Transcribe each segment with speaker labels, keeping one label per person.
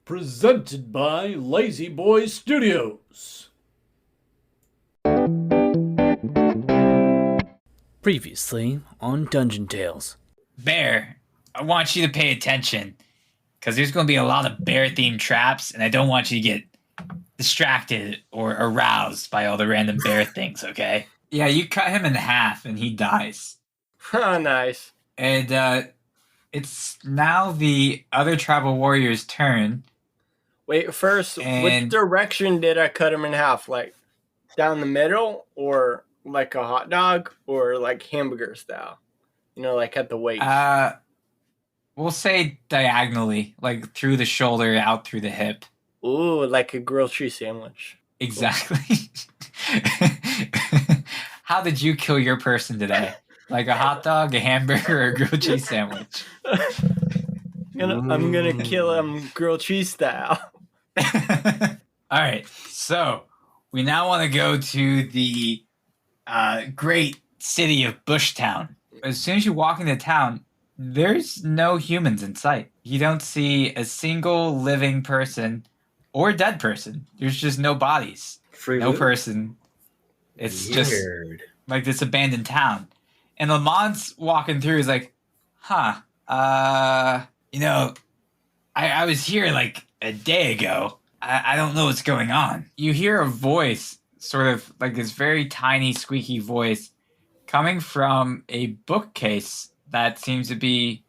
Speaker 1: Presented by Lazy Boy Studios. Previously on Dungeon Tales.
Speaker 2: Bear, I want you to pay attention, because there's going to be a lot of bear-themed traps, and I don't want you to get distracted or aroused by all the random bear things, okay? Yeah, you cut him in half, and he dies.
Speaker 3: Oh, nice.
Speaker 2: And it's now the other tribal warrior's turn.
Speaker 3: Wait, first, which
Speaker 2: And-
Speaker 3: direction did I cut him in half? Like, down the middle, or like a hot dog, or like hamburger style? You know, like at the waist.
Speaker 2: We'll say diagonally, like through the shoulder, out through the hip.
Speaker 3: Ooh, like a grilled cheese sandwich.
Speaker 2: Exactly. How did you kill your person today? Like a hot dog, a hamburger, or a grilled cheese sandwich?
Speaker 3: I'm gonna kill him grilled cheese style.
Speaker 2: All right, so we now want to go to the great city of Bushtown. As soon as you walk into town, there's no humans in sight. You don't see a single living person or dead person. There's just no bodies. No person. It's just like this abandoned town. And Lamont's walking through, he's like, I was here like a day ago. I don't know what's going on. You hear a voice, sort of like this very tiny, squeaky voice, coming from a bookcase that seems to be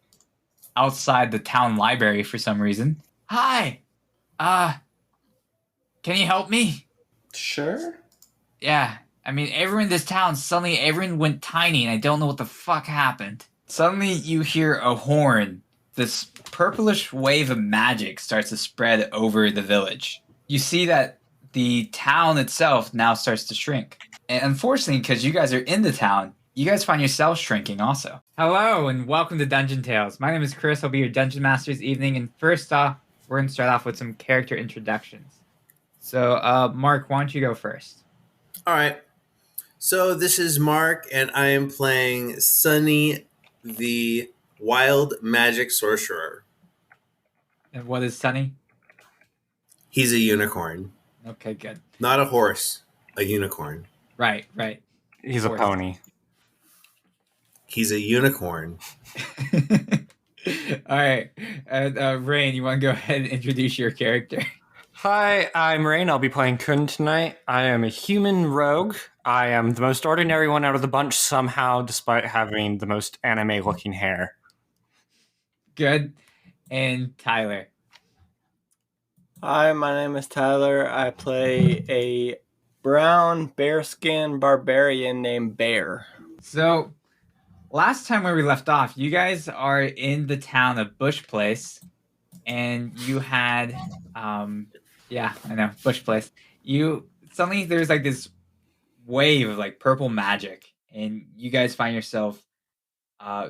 Speaker 2: outside the town library for some reason. Hi! Can you help me?
Speaker 4: Sure.
Speaker 2: Yeah, I mean, everyone in this town, suddenly everyone went tiny and I don't know what the fuck happened. Suddenly you hear a horn. This purplish wave of magic starts to spread over the village. You see that the town itself now starts to shrink. And unfortunately, because you guys are in the town, you guys find yourselves shrinking also. Hello and welcome to Dungeon Tales. My name is Chris. I'll be your Dungeon Master this evening. And first off, we're going to start off with some character introductions. So, Mark, why don't you go first?
Speaker 4: All right. So this is Mark, and I am playing Sunny, the wild magic sorcerer.
Speaker 2: And what is Sunny?
Speaker 4: He's a unicorn.
Speaker 2: Okay, good.
Speaker 4: Not a horse, a unicorn.
Speaker 2: Right.
Speaker 5: He's a pony.
Speaker 4: He's a unicorn.
Speaker 2: All right. Rain, you want to go ahead and introduce your character?
Speaker 5: Hi, I'm Rain. I'll be playing Kun tonight. I am a human rogue. I am the most ordinary one out of the bunch somehow, despite having the most anime-looking hair.
Speaker 2: Good. And Tyler.
Speaker 3: Hi, my name is Tyler. I play a brown bearskin barbarian named Bear.
Speaker 2: So, last time where we left off, you guys are in the town of Bush Place, and you had, Bush Place. Suddenly there's like this wave of like purple magic, and you guys find yourself,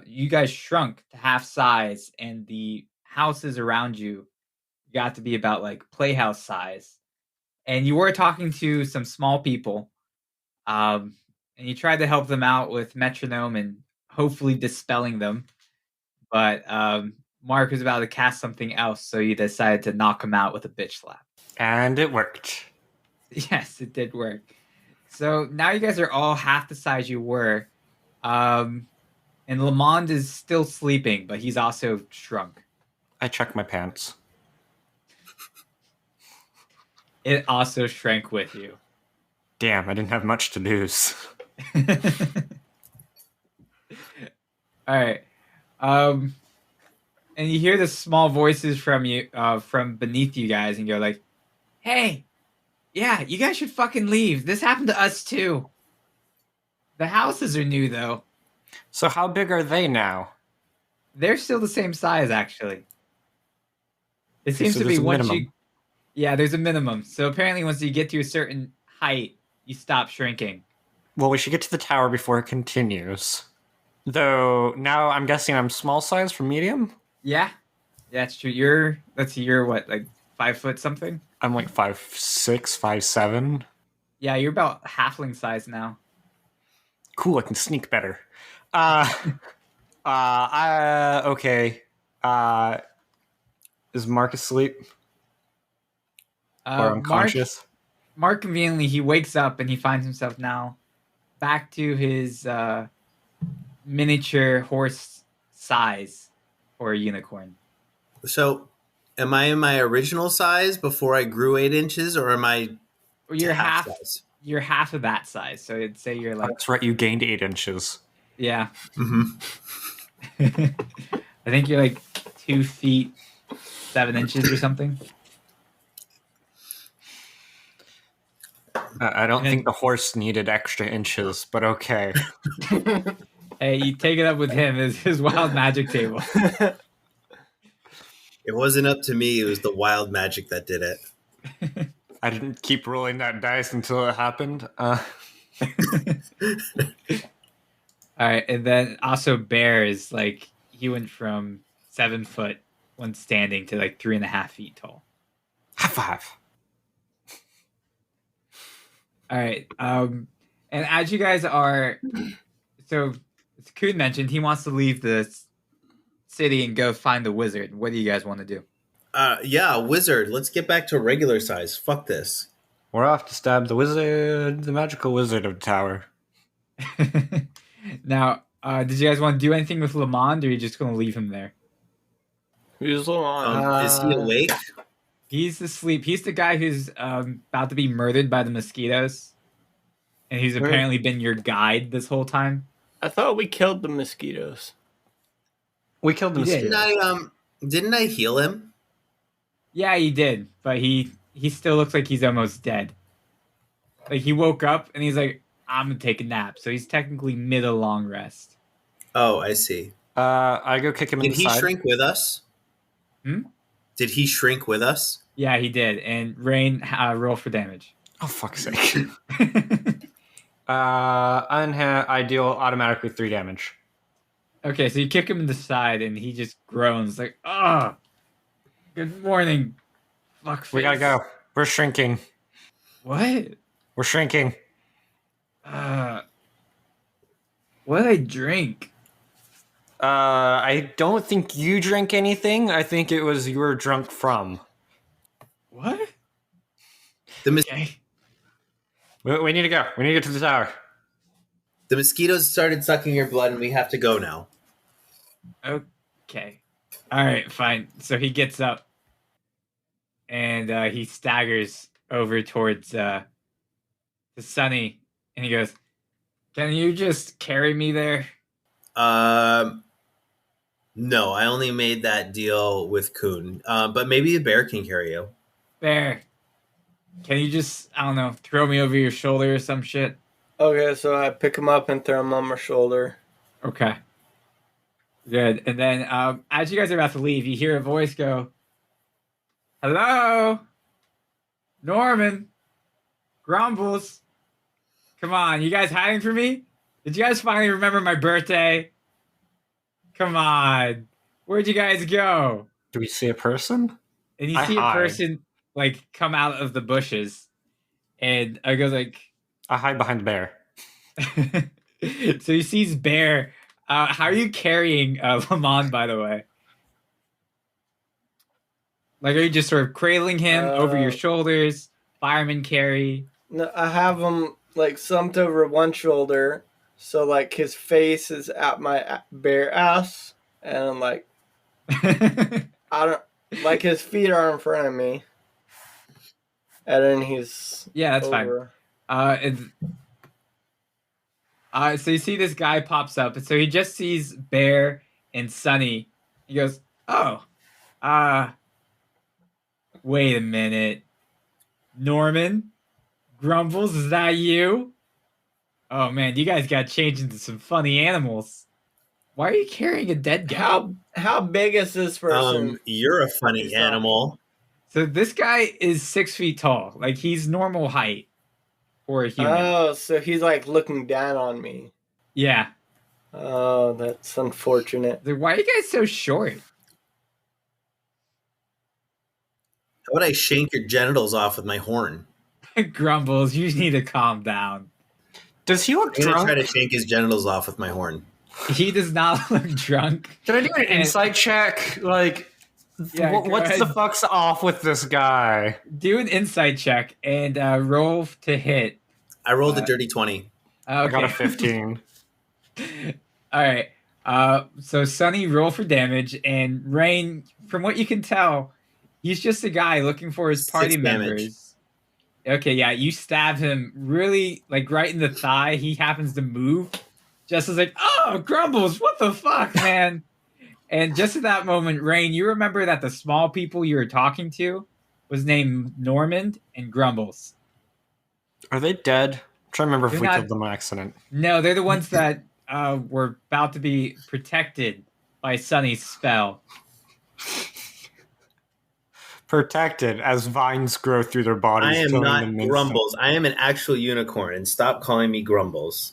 Speaker 2: you guys shrunk to half size, and the houses around you got to be about like playhouse size. And you were talking to some small people, and you tried to help them out with metronome and hopefully dispelling them. But Mark was about to cast something else, so you decided to knock him out with a bitch slap.
Speaker 5: And it worked.
Speaker 2: Yes, it did work. So now you guys are all half the size you were. And Lamond is still sleeping, but he's also shrunk.
Speaker 5: I check my pants.
Speaker 2: It also shrank with you.
Speaker 5: Damn, I didn't have much to lose.
Speaker 2: All right. And you hear the small voices from you, from beneath you guys, and you're like, "Hey, yeah, you guys should fucking leave. This happened to us too. The houses are new though.
Speaker 5: So how big are they now?
Speaker 2: They're still the same size, actually. It seems
Speaker 5: so
Speaker 2: to be
Speaker 5: there's a
Speaker 2: once
Speaker 5: minimum.
Speaker 2: you, yeah, there's a minimum. So apparently, once you get to a certain height, you stop shrinking.
Speaker 5: Well, we should get to the tower before it continues. Though, now I'm guessing I'm small size from medium?
Speaker 2: Yeah, that's true. You're what, like 5 foot something?
Speaker 5: I'm like 5'6", 5'7".
Speaker 2: Yeah, you're about halfling size now.
Speaker 5: Cool, I can sneak better. Okay. Is Mark asleep? or unconscious.
Speaker 2: Mark conveniently, he wakes up and he finds himself now back to his miniature horse size for a unicorn.
Speaker 4: So, am I in my original size before I grew 8 inches, or am I
Speaker 2: You're half.
Speaker 4: size?
Speaker 2: You're half of that size, so I'd say you're like
Speaker 5: That's right, you gained 8 inches.
Speaker 2: yeah.
Speaker 4: Mm-hmm.
Speaker 2: I think you're like 2 feet 7 inches or something.
Speaker 5: I don't think the horse needed extra inches, but okay.
Speaker 2: Hey, you take it up with him. Is his wild magic table?
Speaker 4: It wasn't up to me. It was the wild magic that did it.
Speaker 5: I didn't keep rolling that dice until it happened.
Speaker 2: All right, and then also Bear is like he went from 7 foot when standing to like 3.5 feet tall.
Speaker 5: High five.
Speaker 2: All right, and as you guys are, so as Kuhn mentioned, he wants to leave the city and go find the wizard. What do you guys want to do?
Speaker 4: Yeah, wizard. Let's get back to regular size. Fuck this.
Speaker 5: We're off to stab the wizard, the magical wizard of the tower.
Speaker 2: Now, did you guys want to do anything with Lamond, or are you just going to leave him there?
Speaker 3: Who's on?
Speaker 4: Is he awake?
Speaker 2: He's asleep. He's the guy who's about to be murdered by the mosquitoes, and he's apparently been your guide this whole time.
Speaker 3: I thought we killed the mosquitoes.
Speaker 5: We killed the
Speaker 2: You did.
Speaker 5: mosquito.
Speaker 4: Didn't I heal him?
Speaker 2: Yeah, he did, but he still looks like he's almost dead. Like he woke up and he's like, "I'm gonna take a nap," so he's technically mid a long rest.
Speaker 4: Oh, I see.
Speaker 5: I go kick him in
Speaker 4: Did
Speaker 5: the
Speaker 4: he
Speaker 5: side.
Speaker 4: shrink with us?
Speaker 2: Hmm?
Speaker 4: Did he shrink with us?
Speaker 2: Yeah, he did. And Rain, roll for damage.
Speaker 5: Oh, fuck's sake. I deal automatically 3 damage.
Speaker 2: Okay, so you kick him in the side and he just groans like, "Oh, good morning, fuckface."
Speaker 5: We gotta go. We're shrinking.
Speaker 2: What?
Speaker 5: We're shrinking.
Speaker 2: What did I drink?
Speaker 5: I don't think you drank anything. I think it was you were drunk from.
Speaker 2: What? Okay.
Speaker 5: We need to go. We need to get to the tower.
Speaker 4: The mosquitoes started sucking your blood, and we have to go now.
Speaker 2: Okay. All right, fine. So he gets up and he staggers over towards the Sunny, and he goes, "Can you just carry me there?"
Speaker 4: No, I only made that deal with Kuhn. But maybe the bear can carry you.
Speaker 2: Bear, can you just, I don't know, throw me over your shoulder or some shit?
Speaker 3: Okay, so I pick him up and throw him on my shoulder.
Speaker 2: Okay. Good. And then as you guys are about to leave, you hear a voice go, "Hello? Norman? Grumbles? Come on, you guys hiding from me? Did you guys finally remember my birthday? Come on. Where'd you guys go?"
Speaker 5: Do we see a person?
Speaker 2: And you
Speaker 5: I
Speaker 2: see a
Speaker 5: hide.
Speaker 2: person like come out of the bushes. And I goes like,
Speaker 5: I hide behind the bear.
Speaker 2: so he sees Bear. How are you carrying Lamont, by the way? Like, are you just sort of cradling him over your shoulders? Fireman carry?
Speaker 3: No, I have him like slumped over one shoulder, so like his face is at my bare ass, and I'm like, I don't like his feet are in front of me, and then he's
Speaker 2: Yeah, that's
Speaker 3: over.
Speaker 2: fine. So you see this guy pops up, and so he just sees Bear and Sunny. He goes, "Oh, wait a minute, Norman, Grumbles, is that you? Oh man, you guys got changed into some funny animals. Why are you carrying a dead guy?"
Speaker 3: How big is this person?
Speaker 4: You're a funny animal.
Speaker 2: So this guy is 6 feet tall. Like he's normal height for a human.
Speaker 3: Oh, so he's like looking down on me.
Speaker 2: Yeah.
Speaker 3: Oh, that's unfortunate.
Speaker 2: Like, why are you guys so short?
Speaker 4: How would I shank your genitals off with my horn?
Speaker 2: Grumbles, you need to calm down.
Speaker 5: Does he look
Speaker 4: I'm gonna
Speaker 5: drunk?
Speaker 4: try to shank his genitals off with my horn.
Speaker 2: He does not look drunk.
Speaker 5: Can I do an insight check? Like,
Speaker 2: Yeah, go
Speaker 5: What's the
Speaker 2: ahead.
Speaker 5: fuck's off with this guy?
Speaker 2: Do an insight check and roll to hit.
Speaker 4: I rolled a dirty 20.
Speaker 5: I got a
Speaker 2: Okay.
Speaker 5: 15.
Speaker 2: All right. So Sunny, roll for damage, and Rain, from what you can tell, he's just a guy looking for his
Speaker 4: 6
Speaker 2: party
Speaker 4: damage.
Speaker 2: members. Okay, yeah, you stab him really like right in the thigh. He happens to move, just as like, oh, Grumbles, what the fuck, man? And just at that moment, Rain, you remember that the small people you were talking to was named Normand and Grumbles.
Speaker 5: Are they dead? I'm trying to remember if
Speaker 2: They're
Speaker 5: we
Speaker 2: not-
Speaker 5: killed them by accident.
Speaker 2: No, they're the ones that were about to be protected by Sunny's spell.
Speaker 5: Protected as vines grow through their bodies.
Speaker 4: I am
Speaker 5: killing
Speaker 4: not
Speaker 5: them instantly.
Speaker 4: Grumbles. I am an actual unicorn, and stop calling me Grumbles.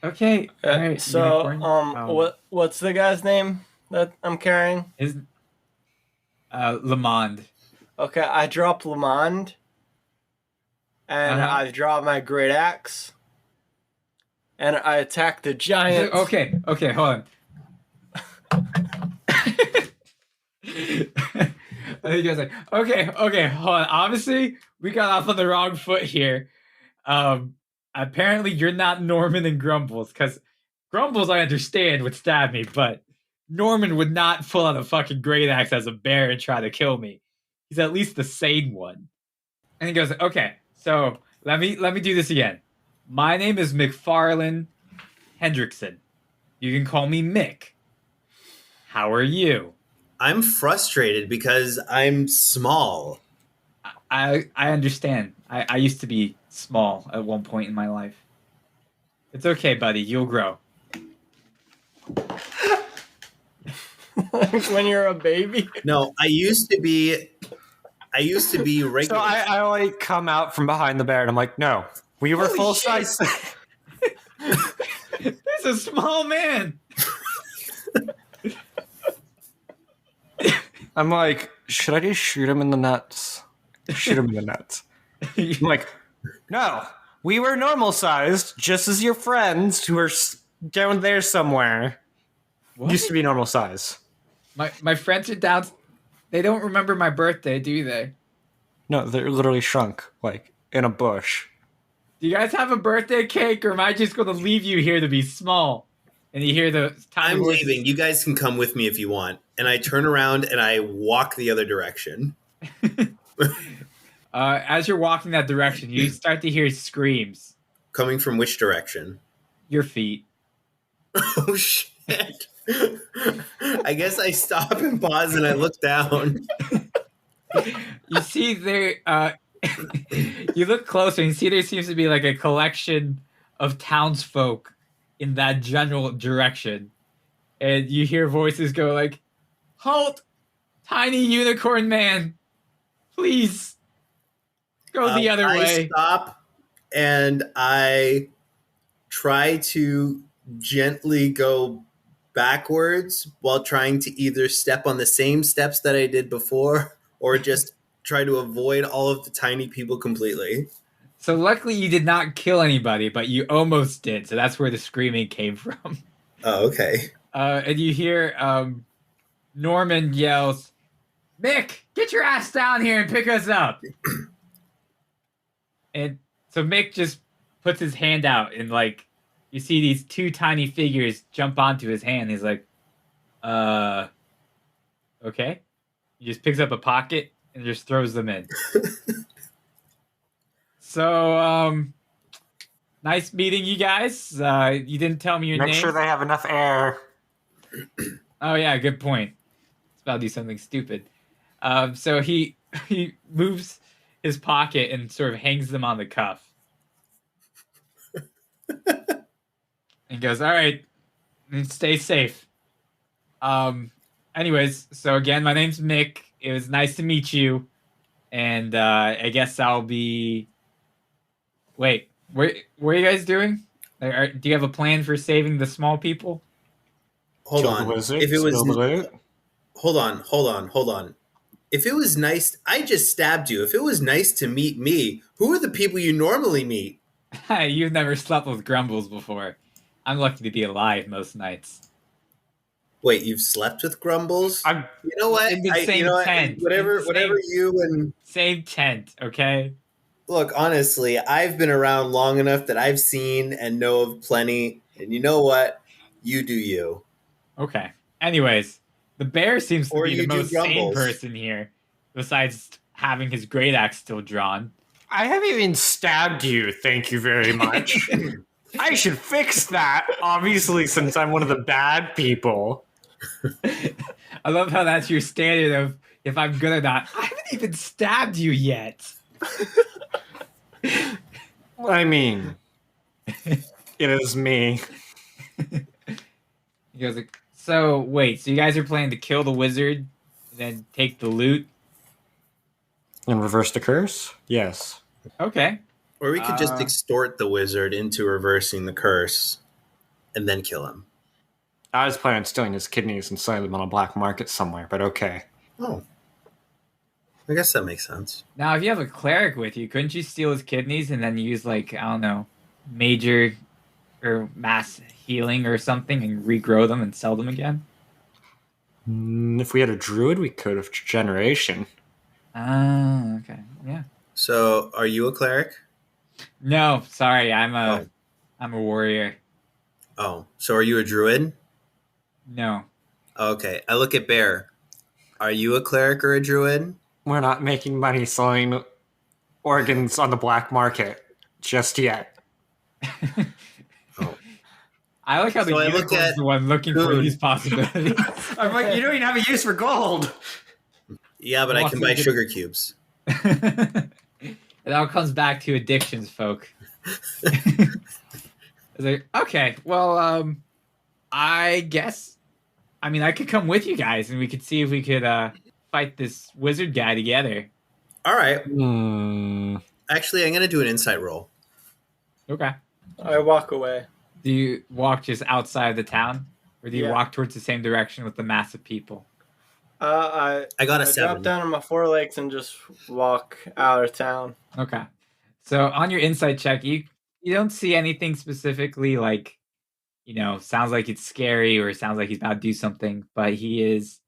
Speaker 2: Okay. All right,
Speaker 3: So,
Speaker 2: unicorn.
Speaker 3: what's the guy's name that I'm carrying?
Speaker 2: His Lamond.
Speaker 3: Okay, I drop Lamond, and
Speaker 2: Uh-huh.
Speaker 3: I draw my great axe, and I attack the giant.
Speaker 2: Okay, hold on. I think I was like, okay, hold on. Obviously, we got off on the wrong foot here. Apparently, you're not Norman and Grumbles, because Grumbles, I understand, would stab me, but Norman would not pull out a fucking great axe as a bear and try to kill me. He's at least the sane one. And he goes, okay, so let me do this again. My name is McFarlane Hendrickson. You can call me Mick. How are you?
Speaker 4: I'm frustrated because I'm small.
Speaker 2: I understand. I used to be small at one point in my life. It's okay, buddy. You'll grow.
Speaker 3: When you're a baby.
Speaker 4: No, I used to be regular.
Speaker 5: So I like come out from behind the bear and I'm like, no, we were
Speaker 2: Holy
Speaker 5: full
Speaker 2: shit.
Speaker 5: size.
Speaker 2: This is a small man.
Speaker 5: I'm like, should I just shoot him in the nuts? Shoot him in the nuts. I'm like, no, we were normal sized, just as your friends who are down there somewhere
Speaker 2: What?
Speaker 5: used to be normal size.
Speaker 2: My friends are down. They don't remember my birthday, do they?
Speaker 5: No, they're literally shrunk, like in a bush.
Speaker 2: Do you guys have a birthday cake, or am I just going to leave you here to be small? And you hear the tiny
Speaker 4: I'm
Speaker 2: voices.
Speaker 4: leaving. You guys can come with me if you want. And I turn around and I walk the other direction.
Speaker 2: As you're walking that direction, you start to hear screams.
Speaker 4: Coming from which direction?
Speaker 2: Your feet.
Speaker 4: Oh, shit. I guess I stop and pause and I look down.
Speaker 2: You see there. You look closer and see there seems to be like a collection of townsfolk in that general direction, and you hear voices go like, "Halt, tiny unicorn man! Please go the other
Speaker 4: I
Speaker 2: way."
Speaker 4: stop and I try to gently go backwards while trying to either step on the same steps that I did before or just try to avoid all of the tiny people completely.
Speaker 2: So luckily you did not kill anybody, but you almost did. So that's where the screaming came from.
Speaker 4: Oh, okay.
Speaker 2: And you hear Norman yells, "Mick, get your ass down here and pick us up." And so Mick just puts his hand out, and like you see these two tiny figures jump onto his hand. He's like, okay. He just picks up a pocket and just throws them in. So, nice meeting you guys. You didn't tell me your
Speaker 5: Make
Speaker 2: name.
Speaker 5: sure they have enough air.
Speaker 2: Oh yeah, good point. It's about to do something stupid. So he moves his pocket and sort of hangs them on the cuff. And goes, "All right, stay safe." Anyways, so again, my name's Mick. It was nice to meet you. And I guess I'll be. Wait, what are you guys doing? Do you have a plan for saving the small people?
Speaker 4: Hold
Speaker 5: Kill
Speaker 4: on.
Speaker 5: the wizard,
Speaker 4: If it was
Speaker 5: spill the loot.
Speaker 4: hold on. If it was nice, I just stabbed you. If it was nice to meet me, who are the people you normally meet?
Speaker 2: You've never slept with Grumbles before. I'm lucky to be alive most nights.
Speaker 4: Wait, you've slept with Grumbles?
Speaker 5: I'm
Speaker 4: You know what?
Speaker 2: In the same tent.
Speaker 4: Whatever you and
Speaker 2: Same tent, okay?
Speaker 4: look, honestly, I've been around long enough that I've seen and know of plenty. And you know what? You do you.
Speaker 2: Okay. Anyways, the bear seems to
Speaker 4: Or
Speaker 2: be the
Speaker 4: you do
Speaker 2: most sane
Speaker 4: Grumbles.
Speaker 2: person here, besides having his great axe still drawn.
Speaker 5: I haven't even stabbed you, thank you very much. I should fix that, obviously, since I'm one of the bad people.
Speaker 2: I love how that's your standard of if I'm good or not. I haven't even stabbed you yet.
Speaker 5: I mean, it is me.
Speaker 2: He goes like, so wait, so you guys are planning to kill the wizard and then take the loot?
Speaker 5: And reverse the curse? Yes.
Speaker 2: Okay.
Speaker 4: Or we could just
Speaker 2: Uh,
Speaker 4: extort the wizard into reversing the curse and then kill him.
Speaker 5: I was planning on stealing his kidneys and selling them on a black market somewhere, but okay.
Speaker 4: Oh. I guess that makes sense.
Speaker 2: Now, if you have a cleric with you, couldn't you steal his kidneys and then use, like, I don't know, major or mass healing or something and regrow them and sell them again?
Speaker 5: If we had a druid, we could have generation.
Speaker 2: Ah, okay. Yeah.
Speaker 4: So, are you a cleric?
Speaker 2: No, sorry, I'm a warrior.
Speaker 4: Oh, so are you a druid?
Speaker 2: No.
Speaker 4: Okay, I look at Bear. Are you a cleric or a druid?
Speaker 5: We're not making money selling organs on the black market just yet.
Speaker 4: Oh.
Speaker 2: I like how
Speaker 4: So I
Speaker 2: the
Speaker 4: look
Speaker 2: unicorn's
Speaker 4: at
Speaker 2: the one looking for
Speaker 4: Coon.
Speaker 2: these possibilities.
Speaker 5: I'm like, you don't even have a use for gold.
Speaker 4: Yeah, but I can buy sugar cubes.
Speaker 2: It all comes back to addictions, folk. It's like, okay, well, I guess, I mean, I could come with you guys and we could see if we could fight this wizard guy together.
Speaker 4: All right. Actually, I'm going to do an insight roll.
Speaker 2: Okay.
Speaker 3: I walk away.
Speaker 2: Do you walk just outside the town, or do you
Speaker 3: Yeah.
Speaker 2: walk towards the same direction with the mass of people?
Speaker 3: I
Speaker 4: I got a
Speaker 3: drop
Speaker 4: 7.
Speaker 3: down on my forelegs and just walk out of town.
Speaker 2: Okay. So on your insight check, you don't see anything specifically like, sounds like it's scary or sounds like he's about to do something, but he is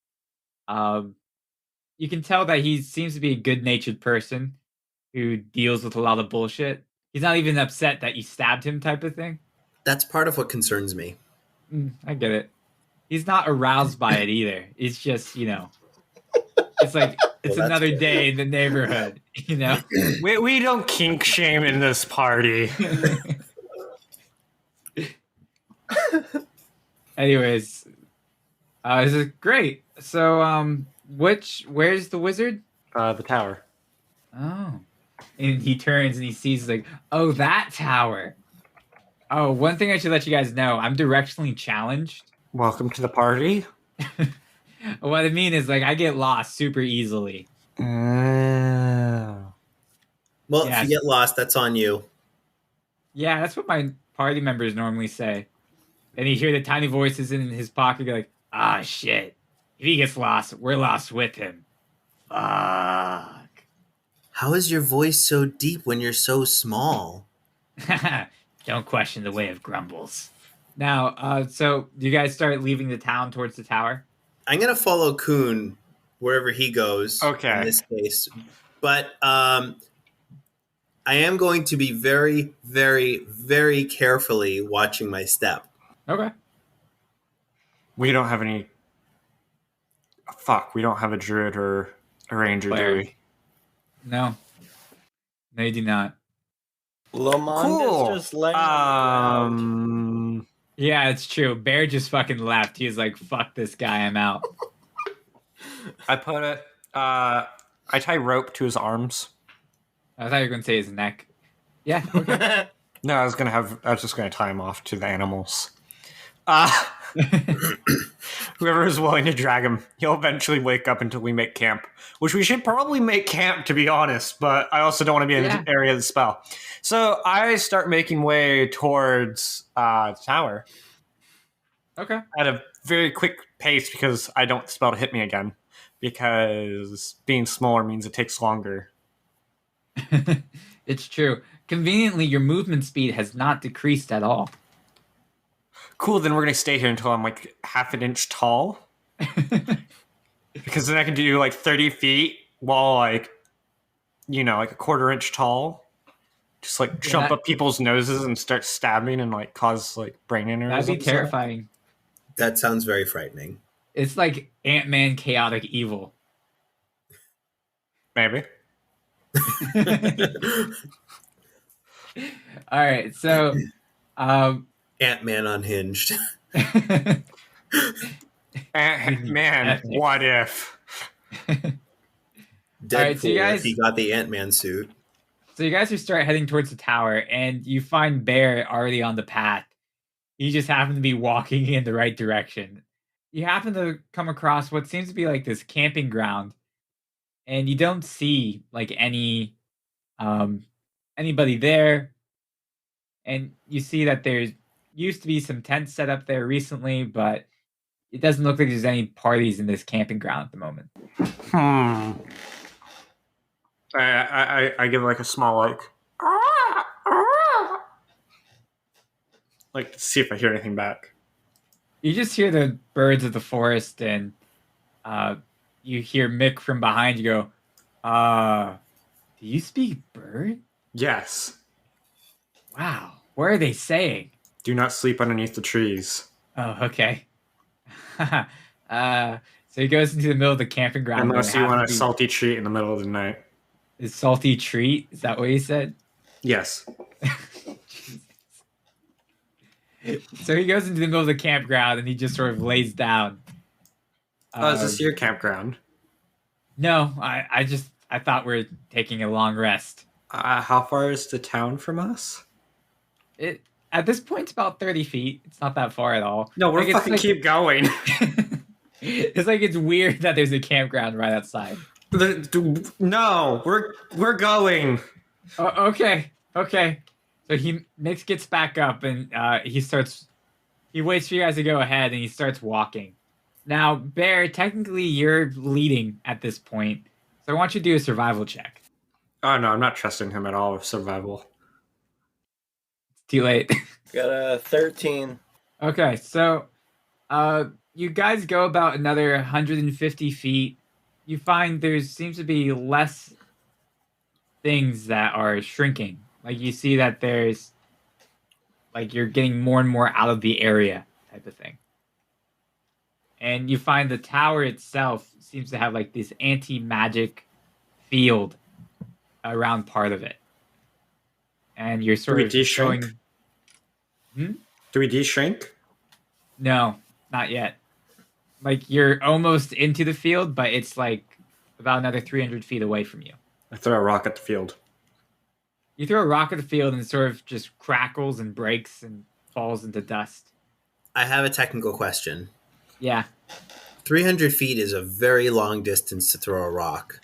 Speaker 2: you can tell that he seems to be a good-natured person who deals with a lot of bullshit. He's not even upset that you stabbed him type of thing.
Speaker 4: That's part of what concerns me.
Speaker 2: I get it. He's not aroused by it either. It's just, it's like it's
Speaker 4: Well, that's
Speaker 2: another
Speaker 4: good.
Speaker 2: day in the neighborhood,
Speaker 5: We don't kink shame in this party.
Speaker 2: Anyways, this is great. So, where's the wizard?
Speaker 5: The tower.
Speaker 2: Oh, and he turns and he sees like, oh, that tower. Oh, one thing I should let you guys know: I'm directionally challenged.
Speaker 5: Welcome to the party.
Speaker 2: What I mean is, like, I get lost super easily.
Speaker 4: Well,
Speaker 2: Yes.
Speaker 4: if you get lost, that's on you.
Speaker 2: Yeah, that's what my party members normally say. And you hear the tiny voices in his pocket go like, ah, shit. If he gets lost, we're lost with him. Fuck.
Speaker 4: How is your voice so deep when you're so small?
Speaker 2: Don't question the way of Grumbles. Now, so do you guys start leaving the town towards the tower?
Speaker 4: I'm going to follow Kuhn wherever he goes.
Speaker 5: Okay.
Speaker 4: In this case. But I am going to be very, very, very carefully watching my step.
Speaker 2: Okay.
Speaker 5: We don't have any. Fuck, we don't have a druid or a ranger, do
Speaker 2: Cleric.
Speaker 5: we?
Speaker 2: No. No, you do not.
Speaker 3: Lamont
Speaker 5: Cool.
Speaker 3: is just laying on the ground.
Speaker 2: Yeah, it's true. Bear just fucking left. He was like, fuck this guy, I'm out.
Speaker 5: I put it. I tie rope to his arms.
Speaker 2: I thought you were going to say his neck. Yeah, okay.
Speaker 5: No, I was just gonna tie him off to the animals. Whoever is willing to drag him, he'll eventually wake up until we make camp. Which we should probably make camp, to be honest. But I also don't want to be in the area of the spell. So I start making way towards the tower
Speaker 2: Okay.
Speaker 5: at a very quick pace because I don't want the spell to hit me again. Because being smaller means it takes longer.
Speaker 2: It's true. Conveniently, your movement speed has not decreased at all.
Speaker 5: Cool, then we're gonna stay here until I'm like half an inch tall. Because then I can do like 30 feet while like, like a quarter inch tall. Just like jump up people's noses and start stabbing and like cause like brain aneurysms.
Speaker 2: That'd be terrifying.
Speaker 4: That sounds very frightening.
Speaker 2: It's like Ant-Man chaotic evil.
Speaker 5: Maybe.
Speaker 2: All right, so
Speaker 4: Ant-Man unhinged.
Speaker 5: Man, what if?
Speaker 4: Deadpool,
Speaker 2: right, so you guys-
Speaker 4: if he got the Ant-Man suit.
Speaker 2: So you guys are start heading towards the tower, and you find Bear already on the path. You just happen to be walking in the right direction. You happen to come across what seems to be like this camping ground, and you don't see like anybody there. And you see that there used to be some tents set up there recently, but it doesn't look like there's any parties in this camping ground at the moment.
Speaker 5: I give like a small like to see if I hear anything back.
Speaker 2: You just hear the birds of the forest, and you hear Mick from behind you go, do you speak bird?
Speaker 5: Yes.
Speaker 2: Wow. What are they saying?
Speaker 5: Do not sleep underneath the trees.
Speaker 2: Oh, okay. So he goes into the middle of the camping ground.
Speaker 5: Unless you want a salty treat in the middle of the night.
Speaker 2: A salty treat? Is that what he said?
Speaker 5: Yes.
Speaker 2: So he goes into the middle of the campground and he just sort of lays down.
Speaker 5: Is this your campground?
Speaker 2: No, I thought we were taking a long rest.
Speaker 5: How far is the town from us?
Speaker 2: At this point, it's about 30 feet. It's not that far at all.
Speaker 5: No, we're
Speaker 2: Like,
Speaker 5: fucking keep going.
Speaker 2: It's like it's weird that there's a campground right outside.
Speaker 5: No, we're going.
Speaker 2: Oh, okay. So Nix gets back up and he waits for you guys to go ahead and he starts walking. Now, Bear, technically you're leading at this point, so I want you to do a survival check.
Speaker 5: Oh no, I'm not trusting him at all with survival.
Speaker 2: It's too late.
Speaker 3: Got a 13.
Speaker 2: Okay, so you guys go about another 150 feet. You find there seems to be less things that are shrinking. Like you see that there's like you're getting more and more out of the area type of thing. And you find the tower itself seems to have like this anti-magic field around part of it. And you're sort of showing...
Speaker 5: Do we de-shrink?
Speaker 2: No, not yet. Like you're almost into the field, but it's like about another 300 feet away from you.
Speaker 5: I throw a rock at the field.
Speaker 2: You throw a rock at the field and it sort of just crackles and breaks and falls into dust.
Speaker 4: I have a technical question.
Speaker 2: Yeah.
Speaker 4: 300 feet is a very long distance to throw a rock.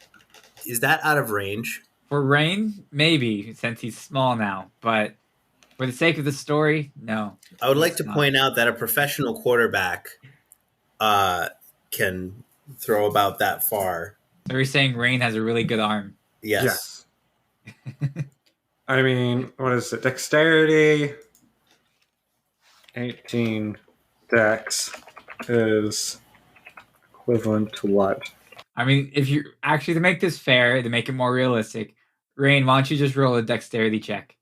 Speaker 4: Is that out of range?
Speaker 2: For Rain, maybe, since he's small now. But for the sake of the story, no.
Speaker 4: I would like to point out that a professional quarterback can throw about that far.
Speaker 2: So you're saying Rain has a really good arm.
Speaker 4: Yes.
Speaker 5: I mean, what is it? Dexterity. 18 dex is equivalent to what?
Speaker 2: I mean, if you actually, to make this fair, to make it more realistic, Rain, why don't you just roll a dexterity check?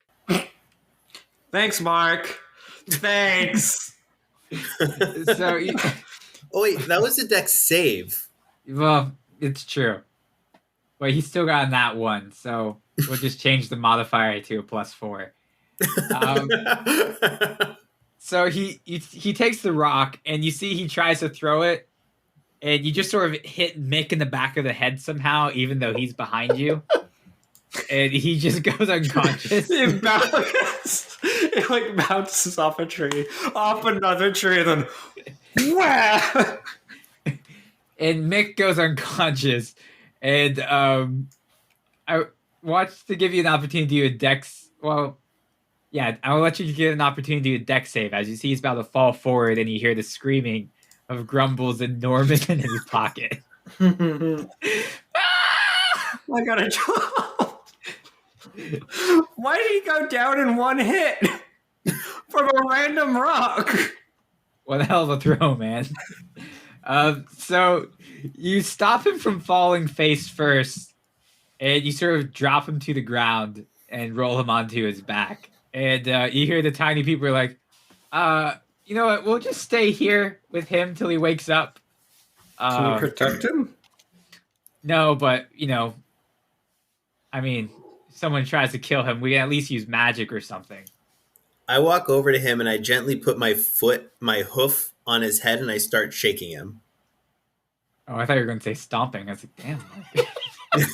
Speaker 5: Thanks, Mark. Thanks.
Speaker 2: So,
Speaker 4: Oh wait, that was a dex save.
Speaker 2: well, it's true. But he still got that one, so we'll just change the modifier to a +4. So he takes the rock, and you see he tries to throw it, and you just sort of hit Mick in the back of the head somehow, even though he's behind you. And he just goes unconscious.
Speaker 5: It like bounces off a tree, off another tree, and then wah!
Speaker 2: And Mick goes unconscious. And I want to give you an opportunity to do a dex. Well, yeah, I will let you get an opportunity to do a dex save. As you see, he's about to fall forward, and you hear the screaming of Grumbles and Norman in his pocket.
Speaker 5: I got a job. Why did he go down in one hit from a random rock?
Speaker 2: What the hell of a throw, man. So you stop him from falling face first, and you sort of drop him to the ground and roll him onto his back. And you hear the tiny people are like, you know what? We'll just stay here with him till he wakes up.
Speaker 5: Can you protect him?
Speaker 2: No, but I mean, if someone tries to kill him, we can at least use magic or something.
Speaker 4: I walk over to him and I gently put my hoof on his head and I start shaking him.
Speaker 2: Oh, I thought you were going to say stomping. I was like, damn.
Speaker 4: And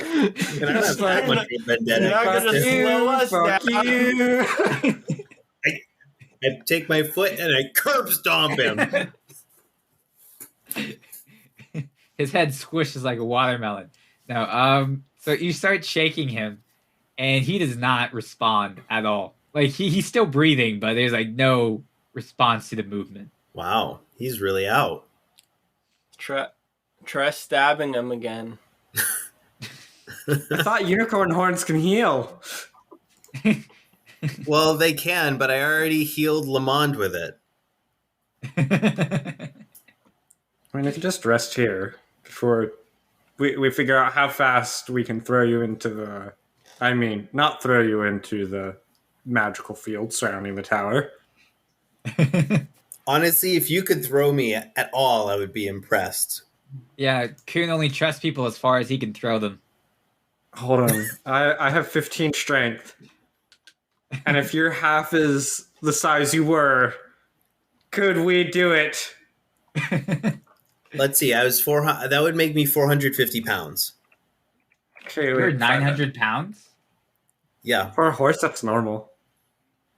Speaker 4: I don't have that much of a vendetta.
Speaker 3: You're not gonna slow us
Speaker 5: Fuck
Speaker 3: down.
Speaker 5: you.
Speaker 4: I take my foot and I curb stomp him.
Speaker 2: His head squishes like a watermelon. No, so you start shaking him, and he does not respond at all. Like he's still breathing, but there's like no response to the movement.
Speaker 4: Wow, he's really out.
Speaker 3: Try stabbing him again.
Speaker 5: I thought unicorn horns can heal.
Speaker 4: Well, they can, but I already healed Lamond with it.
Speaker 5: I mean, I can just rest here before we figure out how fast we can throw you into the... I mean, not throw you into the magical field surrounding the tower.
Speaker 4: Honestly, if you could throw me at all, I would be impressed.
Speaker 2: Yeah, Kuhn only trusts people as far as he can throw them.
Speaker 5: Hold on. I have 15 strength. And if you're half as the size you were, could we do it?
Speaker 4: Let's see, I was 400. That would make me 450 pounds.
Speaker 5: Okay,
Speaker 2: You're 900 pounds?
Speaker 4: Yeah,
Speaker 5: For a horse, that's normal.